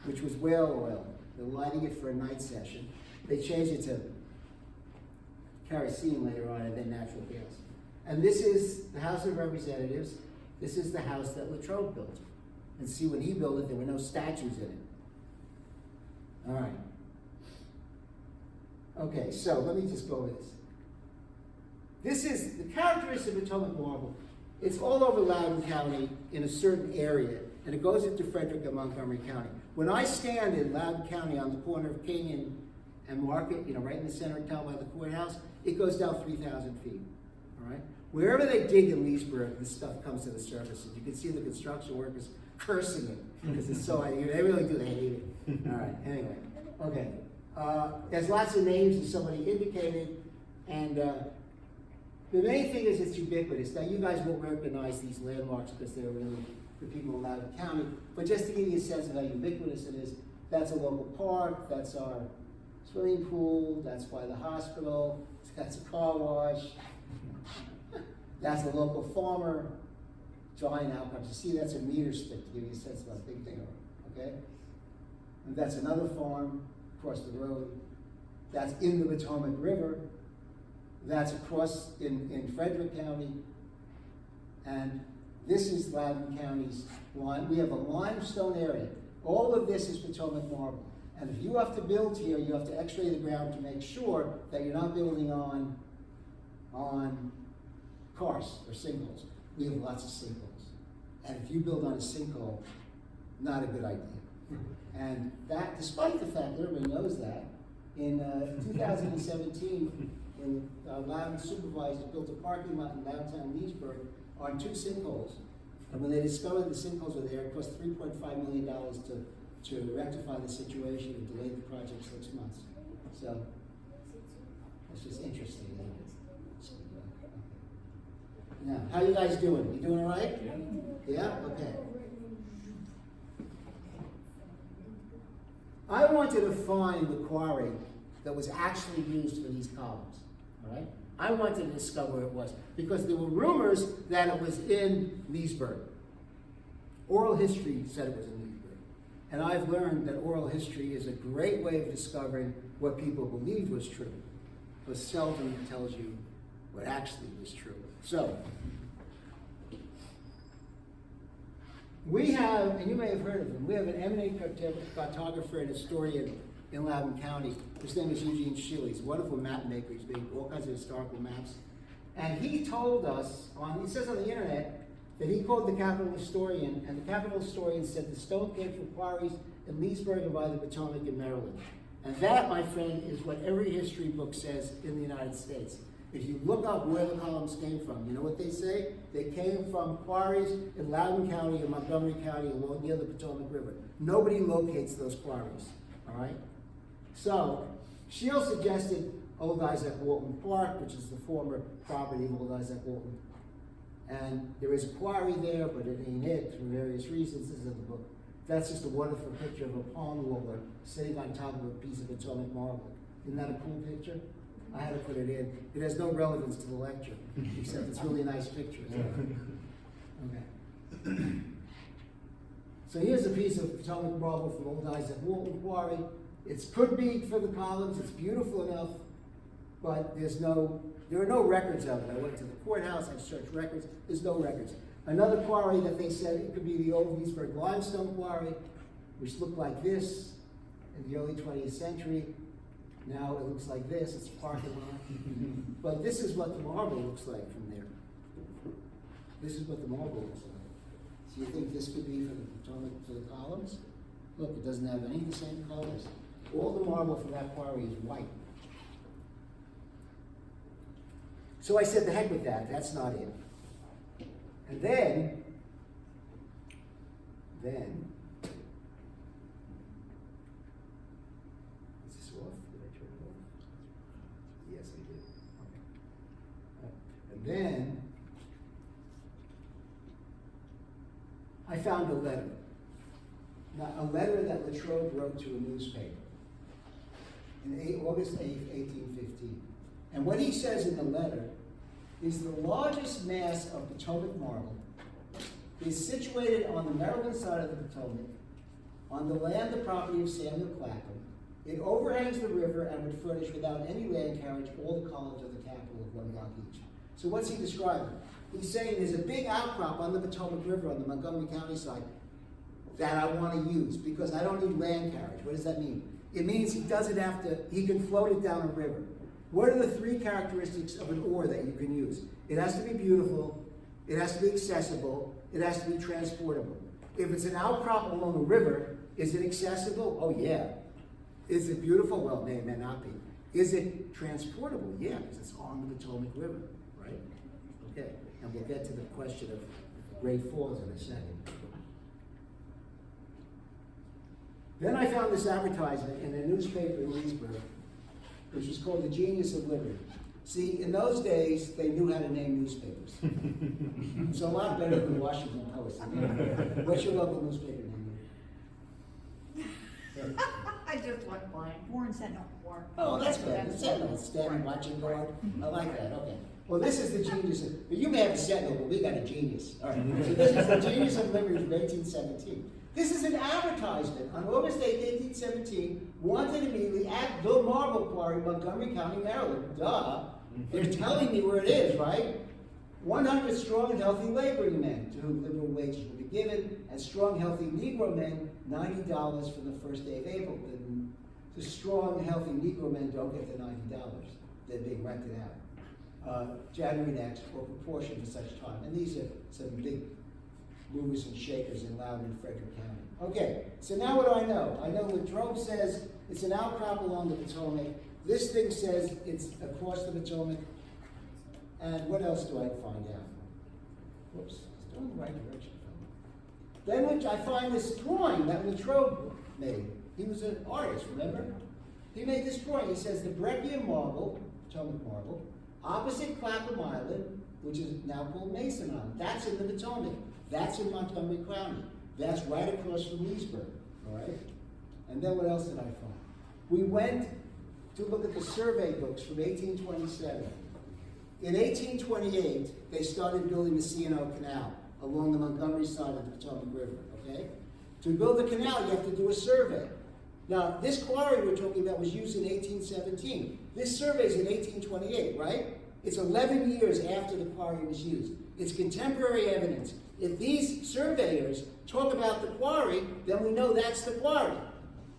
Which was whale oil. They're lighting it for a night session. They changed it to kerosene later on, and then natural gas. And this is the House of Representatives. This is the house that Latrobe built. And see, when he built it, there were no statues in it. All right. Okay, so let me just go over this. This is the characteristic of Potomac Marble. It's all over Loudoun County in a certain area, and it goes into Frederick and Montgomery County. When I stand in Loudoun County on the corner of King and Market, right in the center of town by the courthouse, it goes down 3,000 feet, all right? Wherever they dig in Leesburg, this stuff comes to the surface, and you can see the construction workers cursing it, because it's so, they really do, they hate it. All right, anyway, okay. There's lots of names, as somebody indicated, and the main thing is it's ubiquitous. Now, you guys won't recognize these landmarks because they're really the people of Loudoun County, but just to give you a sense of how ubiquitous it is, that's a local park, that's our swimming pool, that's by the hospital, that's a car wash, that's a local farmer, giant outcrops. You see, that's a meter stick to give you a sense of how big they are, okay? And that's another farm across the road. That's in the Potomac River. That's across in Frederick County. And this is Loudoun County's line. We have a limestone area. All of this is Potomac Marble. And if you have to build here, you have to x-ray the ground to make sure that you're not building on karst or sinkholes. We have lots of sinkholes. And if you build on a sinkhole, not a good idea. And that, despite the fact that everybody knows that, in 2017, when Loudoun supervisors built a parking lot in downtown Leesburg on 2 sinkholes. And when they discovered the sinkholes were there, it cost $3.5 million to rectify the situation and delay the project 6 months. So, it's just interesting, isn't it? Now, how you guys doing? You doing all right? Yeah? Okay. I wanted to find the quarry that was actually used for these columns, all right? I wanted to discover where it was, because there were rumors that it was in Leesburg. Oral history said it was in Leesburg. And I've learned that oral history is a great way of discovering what people believed was true, but seldom tells you what actually was true. So, we have, and you may have heard of him, we have an eminent cartographer and historian in Loudoun County. His name is Eugene Schilly. He's a wonderful map maker. He's made all kinds of historical maps. And he told us, he says on the internet, that he called the Capitol historian, and the Capitol historian said the stone came from quarries in Leesburg and by the Potomac in Maryland. And that, my friend, is what every history book says in the United States. If you look up where the columns came from, you know what they say? They came from quarries in Loudoun County and Montgomery County along near the Potomac River. Nobody locates those quarries, all right? So, Shield suggested Old Isaac Walton Park, which is the former property of Old Isaac Walton. And there is a quarry there, but it ain't it for various reasons. This is in the book. That's just a wonderful picture of a pond warbler sitting on top of a piece of Potomac marble. Isn't that a cool picture? I had to put it in. It has no relevance to the lecture, except it's a really nice picture. Okay. So here's a piece of Potomac marble from Old Isaac Walton Quarry. It could be for the columns, it's beautiful enough, but there are no records of it. I went to the courthouse, I searched records, there's no records. Another quarry that they said it could be the old Leesburg limestone quarry, which looked like this in the early 20th century. Now it looks like this, it's a parking lot. But this is what the marble looks like from there. This is what the marble looks like. So you think this could be for the Potomac, for the columns? Look, it doesn't have any of the same colors. All the marble from that quarry is white. So I said, the heck with that, that's not it. And then, is this off? Did I turn it off? Yes, I did. Okay. And then, I found a letter. Now, a letter that Latrobe wrote to a newspaper in August 8, 1815. And what he says in the letter is the largest mass of Potomac marble is situated on the Maryland side of the Potomac, on the land the property of Samuel Clapham. It overhangs the river and would furnish without any land carriage all the columns of the capital of one block each. So what's he describing? He's saying there's a big outcrop on the Potomac River on the Montgomery County side that I want to use because I don't need land carriage. What does that mean? It means he doesn't have to, he can float it down a river. What are the three characteristics of an ore that you can use? It has to be beautiful, it has to be accessible, it has to be transportable. If it's an outcrop along a river, is it accessible? Oh yeah. Is it beautiful? Well, it may not be. Is it transportable? Yeah, because it's on the Potomac River, right? Okay, and we'll get to the question of Great Falls in a second. Then I found this advertisement in a newspaper in Leesburg, which was called The Genius of Liberty. See, in those days, they knew how to name newspapers. It's a lot better than the Washington Post. What's your local newspaper name? I just went blind. Warren Sentinel. Warren. Oh, that's good. The Sentinel, standing watching guard. I like that, okay. Well, this is the genius of, but you may have a Sentinel, but we got a genius. All right, so this is the Genius of Liberty from 1817. This is an advertisement on August 8, 1817, wanted immediately at the Marble Quarry, Montgomery County, Maryland. Duh. They're telling me where it is, right? 100 strong and healthy laboring men to whom liberal wages will be given, and strong, healthy Negro men, $90 for the first day of April. The strong, healthy Negro men don't get the $90. They're being rented out. January next, or proportion to such time. And these are some big movers and shakers in Loudoun and Frederick County. Okay, so now what do I know? I know Latrobe says it's an outcrop along the Potomac. This thing says it's across the Potomac. And what else do I find out? Whoops, it's going the right direction. Then I find this drawing that Latrobe made. He was an artist, remember? He made this drawing. He says the Breccian marble, Potomac marble, opposite Clapham Island, which is now called Mason Island. That's in the Potomac. That's in Montgomery County. That's right across from Leesburg, all right? And then what else did I find? We went to look at the survey books from 1827. In 1828, they started building the C&O Canal along the Montgomery side of the Potomac River, okay? To build the canal, you have to do a survey. Now, this quarry we're talking about was used in 1817. This survey is in 1828, right? It's 11 years after the quarry was used. It's contemporary evidence. If these surveyors talk about the quarry, then we know that's the quarry.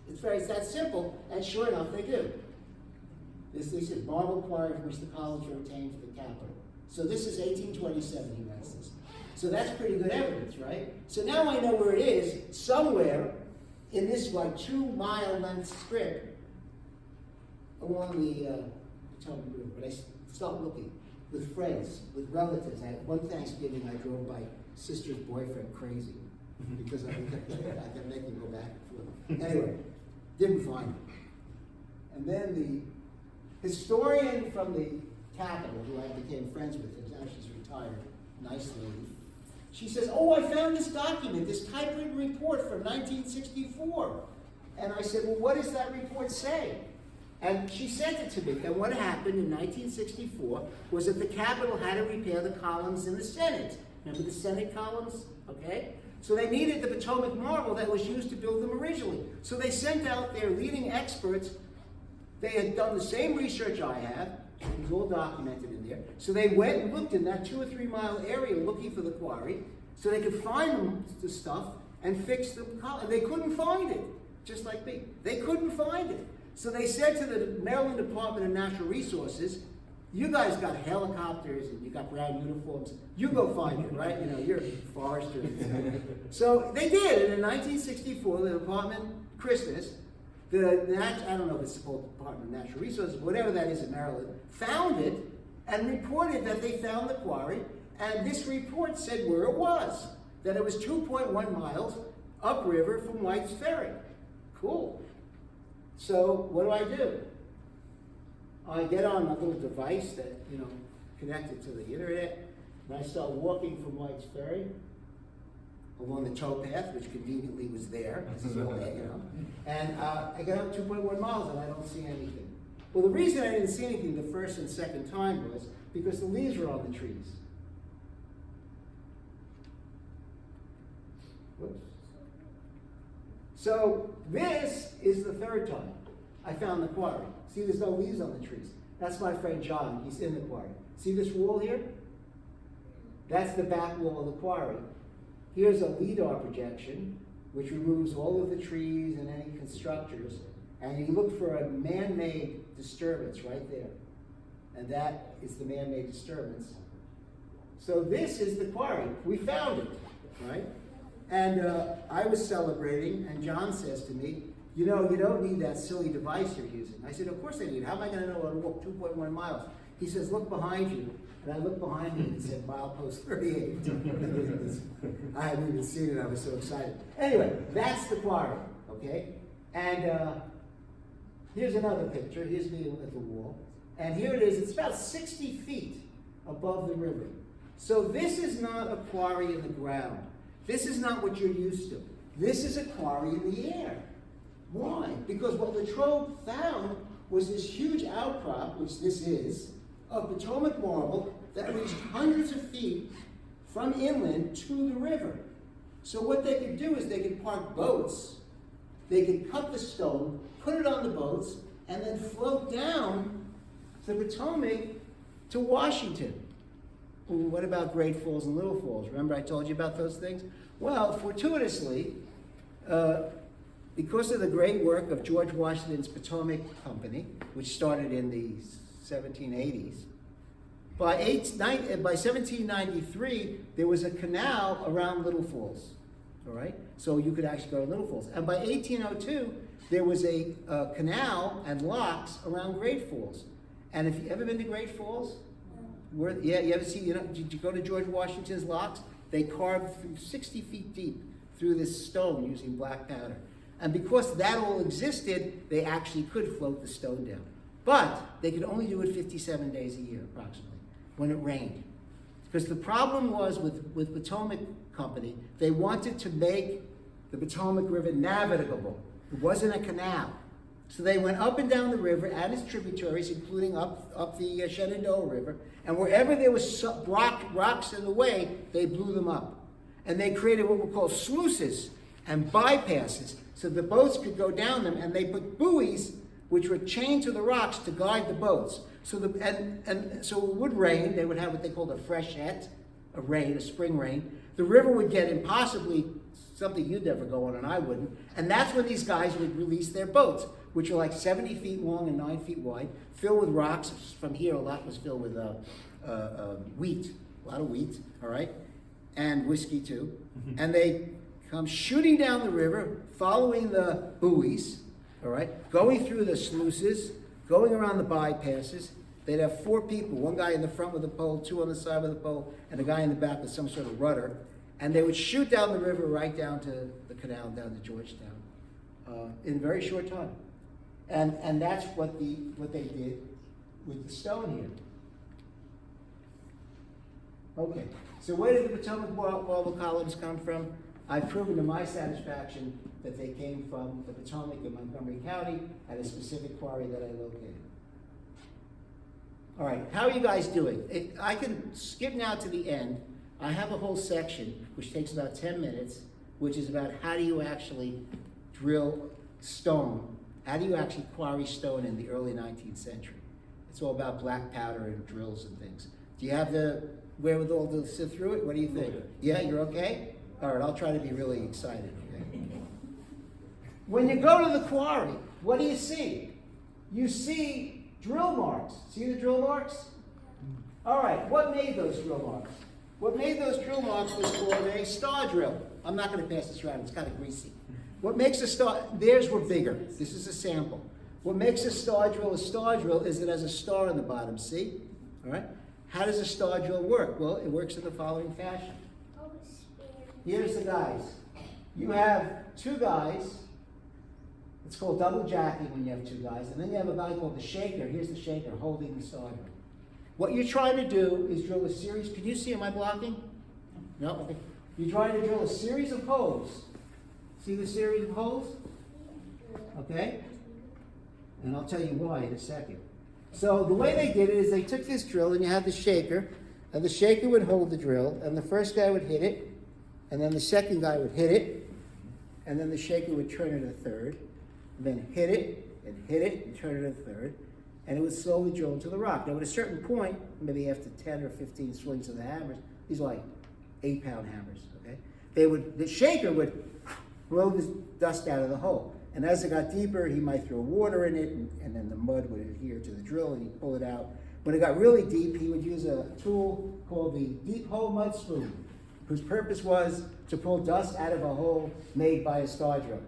It's that simple, and sure enough, they do. This is marble quarry from which the columns were obtained for the capital. So this is 1827, he writes this. So that's pretty good evidence, right? So now I know where it is, somewhere in this like 2-mile length strip along the Potomac River. But I stopped looking with friends, with relatives. One Thanksgiving I drove by sister's boyfriend crazy because I kept making him go back and forth. Anyway, didn't find it. And then the historian from the Capitol, who I became friends with, now she's retired, nice lady, she says, oh, I found this document, this typewritten report from 1964. And I said, well, what does that report say? And she sent it to me. And what happened in 1964 was that the Capitol had to repair the columns in the Senate. Remember the Senate columns? Okay? So they needed the Potomac Marble that was used to build them originally. So they sent out their leading experts. They had done the same research I have. It was all documented in there. So they went and looked in that 2 or 3 mile area looking for the quarry so they could find the stuff and fix the column. And they couldn't find it, just like me. They couldn't find it. So they said to the Maryland Department of Natural Resources, you guys got helicopters and you got brown uniforms. You go find it, right? You know, you're foresters. So they did. And in 1964, the Department, Christmas, I don't know if it's called Department of Natural Resources, whatever that is in Maryland, found it and reported that they found the quarry. And this report said where it was, that it was 2.1 miles upriver from White's Ferry. Cool. So what do? I get on a little device that, you know, connected to the internet, and I start walking from White's Ferry along the towpath, which conveniently was there. This is all that, you know. And I got up 2.1 miles and I don't see anything. Well, the reason I didn't see anything the first and second time was because the leaves were on the trees. Whoops. So this is the third time I found the quarry. See, there's no leaves on the trees. That's my friend John. He's in the quarry. See this wall here? That's the back wall of the quarry. Here's a LIDAR projection, which removes all of the trees and any constructors. And you look for a man-made disturbance right there. And that is the man-made disturbance. So this is the quarry. We found it, right? And I was celebrating, and John says to me, you know, you don't need that silly device you're using. I said, of course I need it. How am I going to know how to walk 2.1 miles? He says, look behind you. And I looked behind me and it said milepost 38. I hadn't even seen it. I was so excited. Anyway, that's the quarry, okay? And here's another picture. Here's me at the wall. And here it is. It's about 60 feet above the river. So this is not a quarry in the ground. This is not what you're used to. This is a quarry in the air. Why? Because what Latrobe found was this huge outcrop, which this is, of Potomac marble that reached hundreds of feet from inland to the river. So what they could do is they could park boats, they could cut the stone, put it on the boats, and then float down the Potomac to Washington. Well, what about Great Falls and Little Falls? Remember I told you about those things? Well, fortuitously, because of the great work of George Washington's Potomac Company, which started in the 1780s, by 1793, there was a canal around Little Falls, all right? So you could actually go to Little Falls. And by 1802, there was a canal and locks around Great Falls. And if you ever been to Great Falls? Yeah, you ever see, you know, did you go to George Washington's locks? They carved through 60 feet deep through this stone using black powder. And because that all existed, they actually could float the stone down. But they could only do it 57 days a year, approximately, when it rained. Because the problem was with Potomac Company, they wanted to make the Potomac River navigable. It wasn't a canal. So they went up and down the river and its tributaries, including up the Shenandoah River, and wherever there was rocks in the way, they blew them up. And they created what were called sluices and bypasses, so the boats could go down them, and they put buoys which were chained to the rocks to guide the boats. So so it would rain. They would have what they called a freshet, a spring rain. The river would get impossibly something you'd never go on, and I wouldn't. And that's when these guys would release their boats, which are like 70 feet long and 9 feet wide, filled with rocks. From here, a lot was filled with wheat, a lot of wheat, all right, and whiskey too. Mm-hmm. And they come shooting down the river, following the buoys, all right, going through the sluices, going around the bypasses. They'd have 4 people, one guy in the front with a pole, 2 on the side with a pole, and a guy in the back with some sort of rudder. And they would shoot down the river right down to the canal, down to Georgetown, in a very short time. And that's what they did with the stone here. Okay, so where did the Potomac marble columns come from? I've proven to my satisfaction that they came from the Potomac in Montgomery County at a specific quarry that I located. All right, how are you guys doing? I can skip now to the end, I have a whole section, which takes about 10 minutes, which is about how do you actually drill stone, how do you actually quarry stone in the early 19th century. It's all about black powder and drills and things. Do you have the wherewithal to sit through it? What do you think? Yeah, you're okay? All right, I'll try to be really excited. Okay? When you go to the quarry, what do you see? You see drill marks. See the drill marks? All right, what made those drill marks? What made those drill marks was called a star drill. I'm not going to pass this around, it's kind of greasy. What makes a star, theirs were bigger. This is a sample. What makes a star drill is it has a star on the bottom, see? All right? How does a star drill work? Well, it works in the following fashion. Here's the guys. You have two guys. It's called double jacking when you have two guys. And then you have a guy called the shaker. Here's the shaker holding the star drill. What you're trying to do is drill a series. Can you see, am I blocking? No? Okay. You're trying to drill a series of holes. See the series of holes? Okay? And I'll tell you why in a second. So the way they did it is they took this drill and you have the shaker, and the shaker would hold the drill, and the first guy would hit it, and then the second guy would hit it, and then the shaker would turn it a third, and then hit it, and turn it a third, and it would slowly drill into the rock. Now at a certain point, maybe after 10 or 15 swings of the hammers, these are like 8-pound hammers, okay? The shaker would blow this dust out of the hole. And as it got deeper, he might throw water in it, and then the mud would adhere to the drill, and he'd pull it out. When it got really deep, he would use a tool called the deep hole mud spoon, whose purpose was to pull dust out of a hole made by a star drill.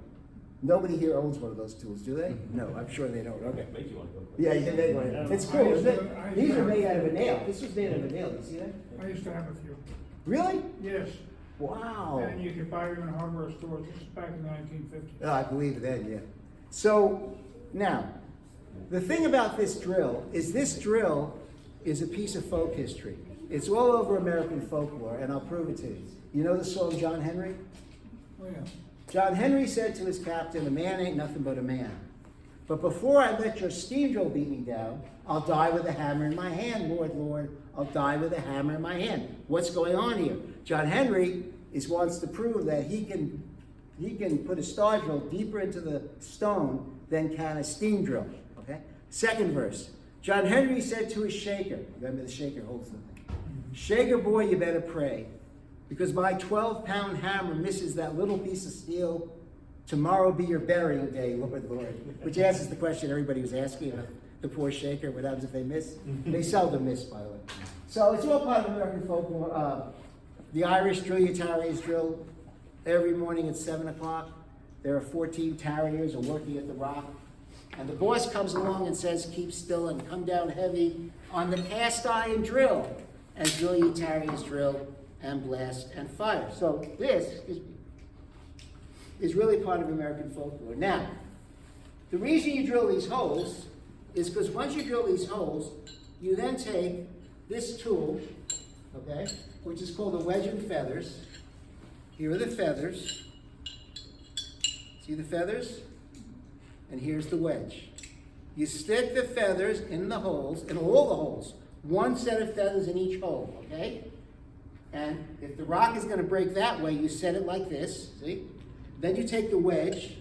Nobody here owns one of those tools, do they? No, I'm sure they don't. Okay. Make you want to go. Yeah, you can make one. It's cool, isn't it? These are made out of a nail. This was made out of a nail. You see that? I used to have a few. Really? Yes. Wow. And you could buy them in hardware stores. This is back in the 1950s. Oh, I believe it then, yeah. So, now, the thing about this drill is a piece of folk history. It's all over American folklore, and I'll prove it to you. You know the song John Henry? Oh, yeah. John Henry said to his captain, "A man ain't nothing but a man. But before I let your steam drill beat me down, I'll die with a hammer in my hand, Lord, Lord. I'll die with a hammer in my hand." What's going on here? John Henry wants to prove that he can put a star drill deeper into the stone than can a steam drill. Okay? Second verse. John Henry said to his shaker, remember the shaker holds the thing. "Shaker boy, you better pray, because my 12-pound hammer misses that little piece of steel. Tomorrow be your burying day, Lord, Lord." Which answers the question everybody was asking about the poor shaker. What happens if they miss? They seldom miss, by the way. So it's all part of American folklore. The Irish drill your tarriers drill every morning at 7 o'clock. There are 14 tarriers working at the rock. And the boss comes along and says, "Keep still and come down heavy on the cast iron drill, and drill your tarriers drill and blast and fire." So this is really part of American folklore. Now, the reason you drill these holes is because once you drill these holes, you then take this tool, okay, which is called a wedge and feathers. Here are the feathers. See the feathers? And here's the wedge. You stick the feathers in the holes, in all the holes. One set of feathers in each hole, okay? And if the rock is going to break that way, you set it like this, see? Then you take the wedge,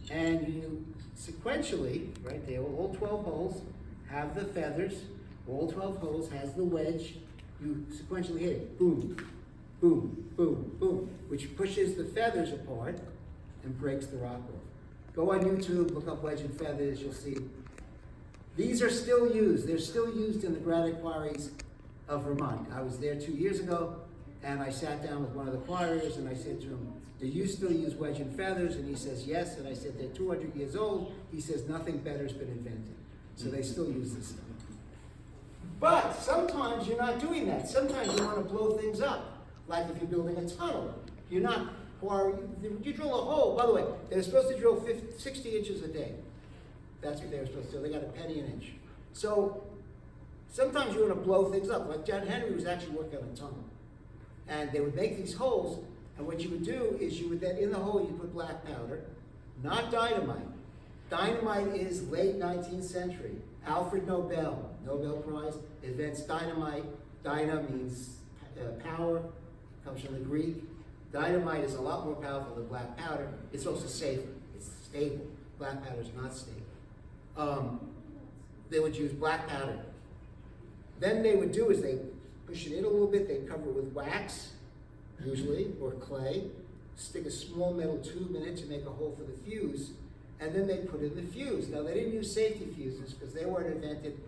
and you sequentially, right, they all 12 holes have the feathers. All 12 holes has the wedge. You sequentially hit it. Boom, boom, boom, boom, which pushes the feathers apart and breaks the rock off. Go on YouTube, look up wedge and feathers, you'll see. These are still used. They're still used in the granite quarries of Vermont. I was there 2 years ago, and I sat down with one of the quarriers, and I said to him, "Do you still use wedge and feathers?" And he says, "Yes." And I said, "They're 200 years old." He says, "Nothing better has been invented." So they still use this stuff. But sometimes you're not doing that. Sometimes you want to blow things up. Like if you're building a tunnel. You're not, or you drill a hole. By the way, they're supposed to drill 60 inches a day. That's what they were supposed to do. They got a penny an inch. So sometimes you want to blow things up. Like John Henry was actually working on a tunnel. And they would make these holes, and what you would do is you would then, in the hole, you put black powder, not dynamite. Dynamite is late 19th century. Alfred Nobel, Nobel Prize, invents dynamite. Dyna means power, comes from the Greek. Dynamite is a lot more powerful than black powder. It's also safer. It's stable. Black powder is not stable. They would use black powder. Then they would do is they push it in a little bit. They'd cover it with wax, usually, or clay. Stick a small metal tube in it to make a hole for the fuse, and then they put in the fuse. Now, they didn't use safety fuses because they weren't invented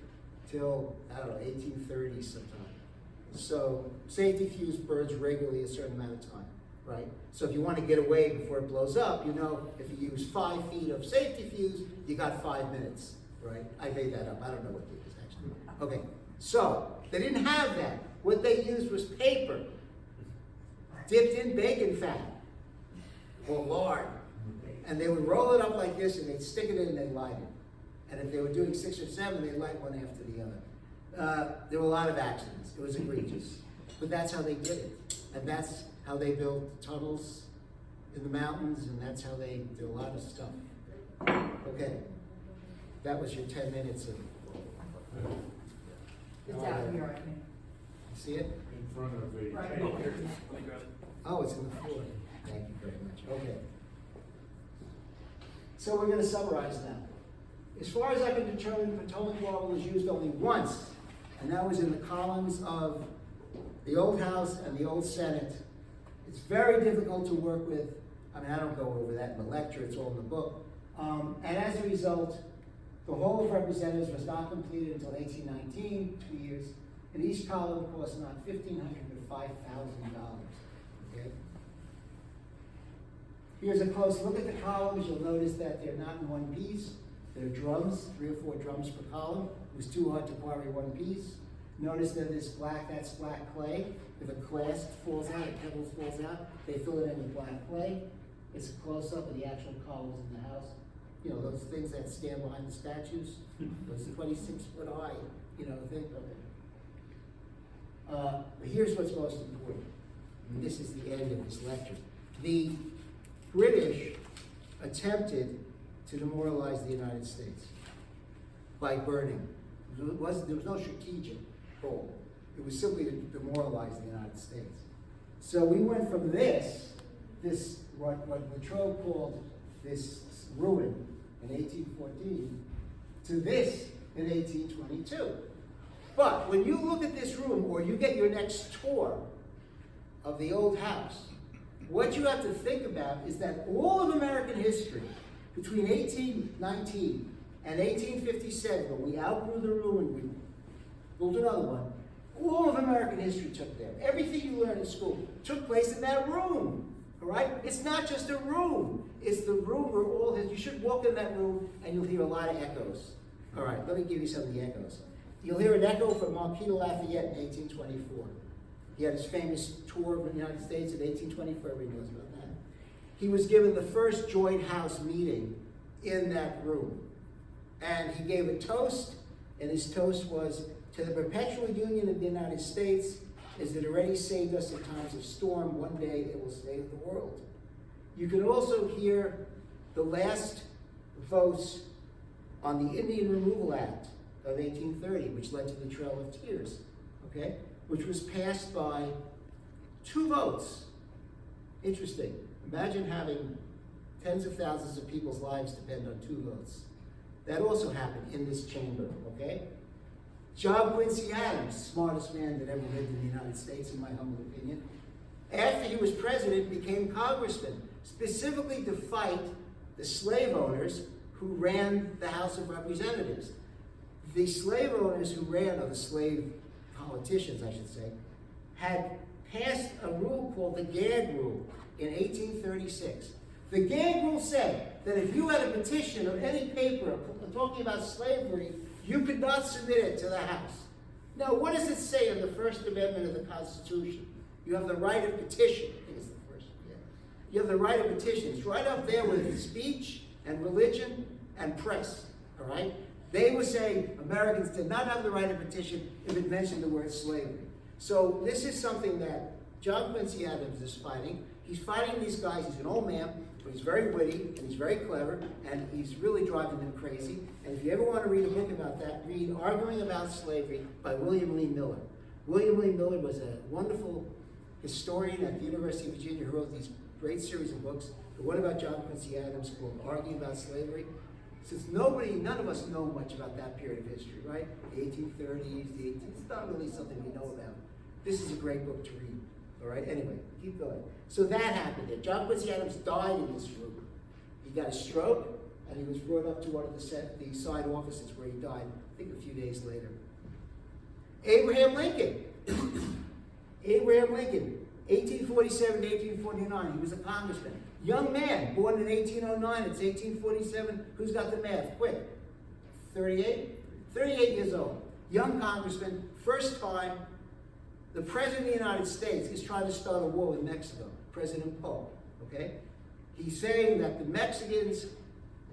till, I don't know, 1830 sometime. So safety fuse burns regularly a certain amount of time, right? So if you want to get away before it blows up, you know, if you use 5 feet of safety fuse, you got 5 minutes, right? I made that up. I don't know what it is actually. Okay, so they didn't have that. What they used was paper dipped in bacon fat or lard. And they would roll it up like this, and they'd stick it in and they'd light it. And if they were doing 6 or 7, they'd light one after the other. There were a lot of accidents. It was egregious. But that's how they did it. And that's how they built tunnels in the mountains, and that's how they did a lot of stuff. Okay. That was your 10 minutes of... It's out here, I think. See it? In front of the. Right. Oh, here. Oh, it's in the floor. Thank you very much. Okay. So we're going to summarize now. As far as I can determine, Potomac Marble was used only once, and that was in the columns of the old House and the old Senate. It's very difficult to work with. I mean, I don't go over that in the lecture, it's all in the book. And as a result, the Hall of Representatives was not completed until 1819, 2 years, and each column cost not $1,500 but $5,000. Okay? Here's a close look at the columns. You'll notice that they're not in one piece. They're drums, 3 or 4 drums per column. It was too hard to quarry one piece. Notice that this black, that's black clay. If a clasp falls out, a pebble falls out, they fill it in with black clay. It's a close-up of the actual columns in the house. You know, those things that stand behind the statues, those 26-foot high, you know, think of it. But here's what's most important. And this is the end of this lecture. The British attempted to demoralize the United States by burning. There was no strategic goal. It was simply to demoralize the United States. So we went from this what Latrobe called this ruin in 1814 to this in 1822. But when you look at this room, or you get your next tour of the old house, what you have to think about is that all of American history between 1819 and 1857, when we outgrew the ruin, we built another one, all of American history took there. Everything you learned in school took place in that room, all right? It's not just a room. It's the room where all his, you should walk in that room and you'll hear a lot of echoes. All right, let me give you some of the echoes. You'll hear an echo from Marquis de Lafayette in 1824. He had his famous tour of the United States in 1824, everybody knows about that. He was given the first joint house meeting in that room. And he gave a toast, and his toast was, "To the perpetual union of the United States, as it already saved us in times of storm, one day it will save the world." You can also hear the last votes on the Indian Removal Act of 1830, which led to the Trail of Tears, okay? Which was passed by 2 votes. Interesting. Imagine having tens of thousands of people's lives depend on 2 votes. That also happened in this chamber, okay? John Quincy Adams, smartest man that ever lived in the United States, in my humble opinion, after he was president, became congressman, specifically to fight the slave owners who ran the House of Representatives. The slave owners who ran, or the slave politicians, I should say, had passed a rule called the gag rule in 1836. The gag rule said that if you had a petition or any paper talking about slavery, you could not submit it to the House. Now, what does it say in the First Amendment of the Constitution? You have the right of petition. I think it's the first. Yeah. You have the right of petition. It's right up there with speech and religion and press, all right? They were saying Americans did not have the right of petition if it mentioned the word slavery. So this is something that John Quincy Adams is fighting. He's fighting these guys. He's an old man, but he's very witty, and he's very clever, and he's really driving them crazy. And if you ever want to read a book about that, read Arguing About Slavery by William Lee Miller. William Lee Miller was a wonderful historian at the University of Virginia who wrote these great series of books. The one about John Quincy Adams called Arguing About Slavery. Since none of us know much about that period of history, right? The 1830s, it's not really something we know about. This is a great book to read, all right? Anyway, keep going. So that happened there. John Quincy Adams died in this room. He got a stroke, and he was brought up to one of the side offices where he died, I think a few days later. Abraham Lincoln. Abraham Lincoln, 1847 to 1849. He was a congressman. Young man, born in 1809. It's 1847. Who's got the math? Quick. 38? 38 years old. Young congressman. First time the President of the United States is trying to start a war with Mexico. President Paul. Okay? He's saying that the Mexicans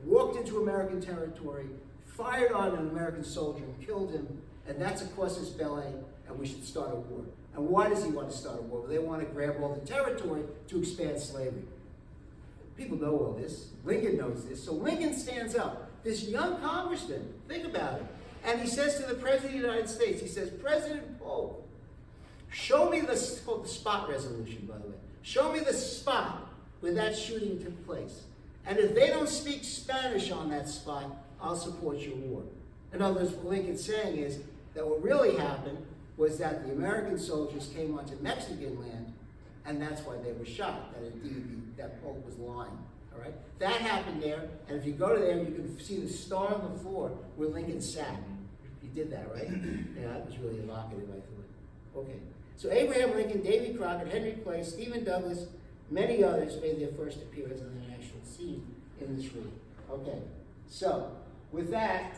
walked into American territory, fired on an American soldier, and killed him, and that's a casus belli, and we should start a war. And why does he want to start a war? Well, they want to grab all the territory to expand slavery. People know all this. Lincoln knows this. So Lincoln stands up. This young congressman, think about it. And he says to the President of the United States, he says, President Polk, show me it's called the spot resolution, by the way. Show me the spot where that shooting took place. And if they don't speak Spanish on that spot, I'll support your war. In other words, what Lincoln's saying is that what really happened was that the American soldiers came onto Mexican land, and that's why they were shot, that indeed that Polk was lying, all right? That happened there, and if you go to there, you can see the star on the floor where Lincoln sat. He did that, right? Yeah, that was really evocative, I thought. Okay, so Abraham Lincoln, Davy Crockett, Henry Clay, Stephen Douglas, many others made their first appearance on the national scene in this room. Okay, so with that,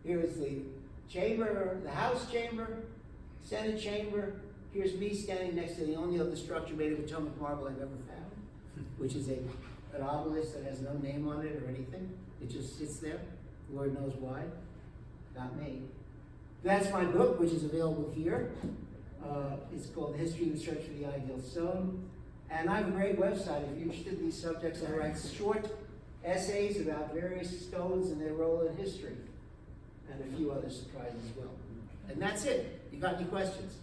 here is the chamber, the House chamber, Senate chamber. Here's me standing next to the only other structure made of Potomac marble I've ever found, which is an obelisk that has no name on it or anything. It just sits there. Lord knows why. Not me. That's my book, which is available here. It's called The History of the Search for the Ideal Stone. And I have a great website. If you're interested in these subjects, I write short essays about various stones and their role in history, and a few other surprises as well. And that's it. You got any questions?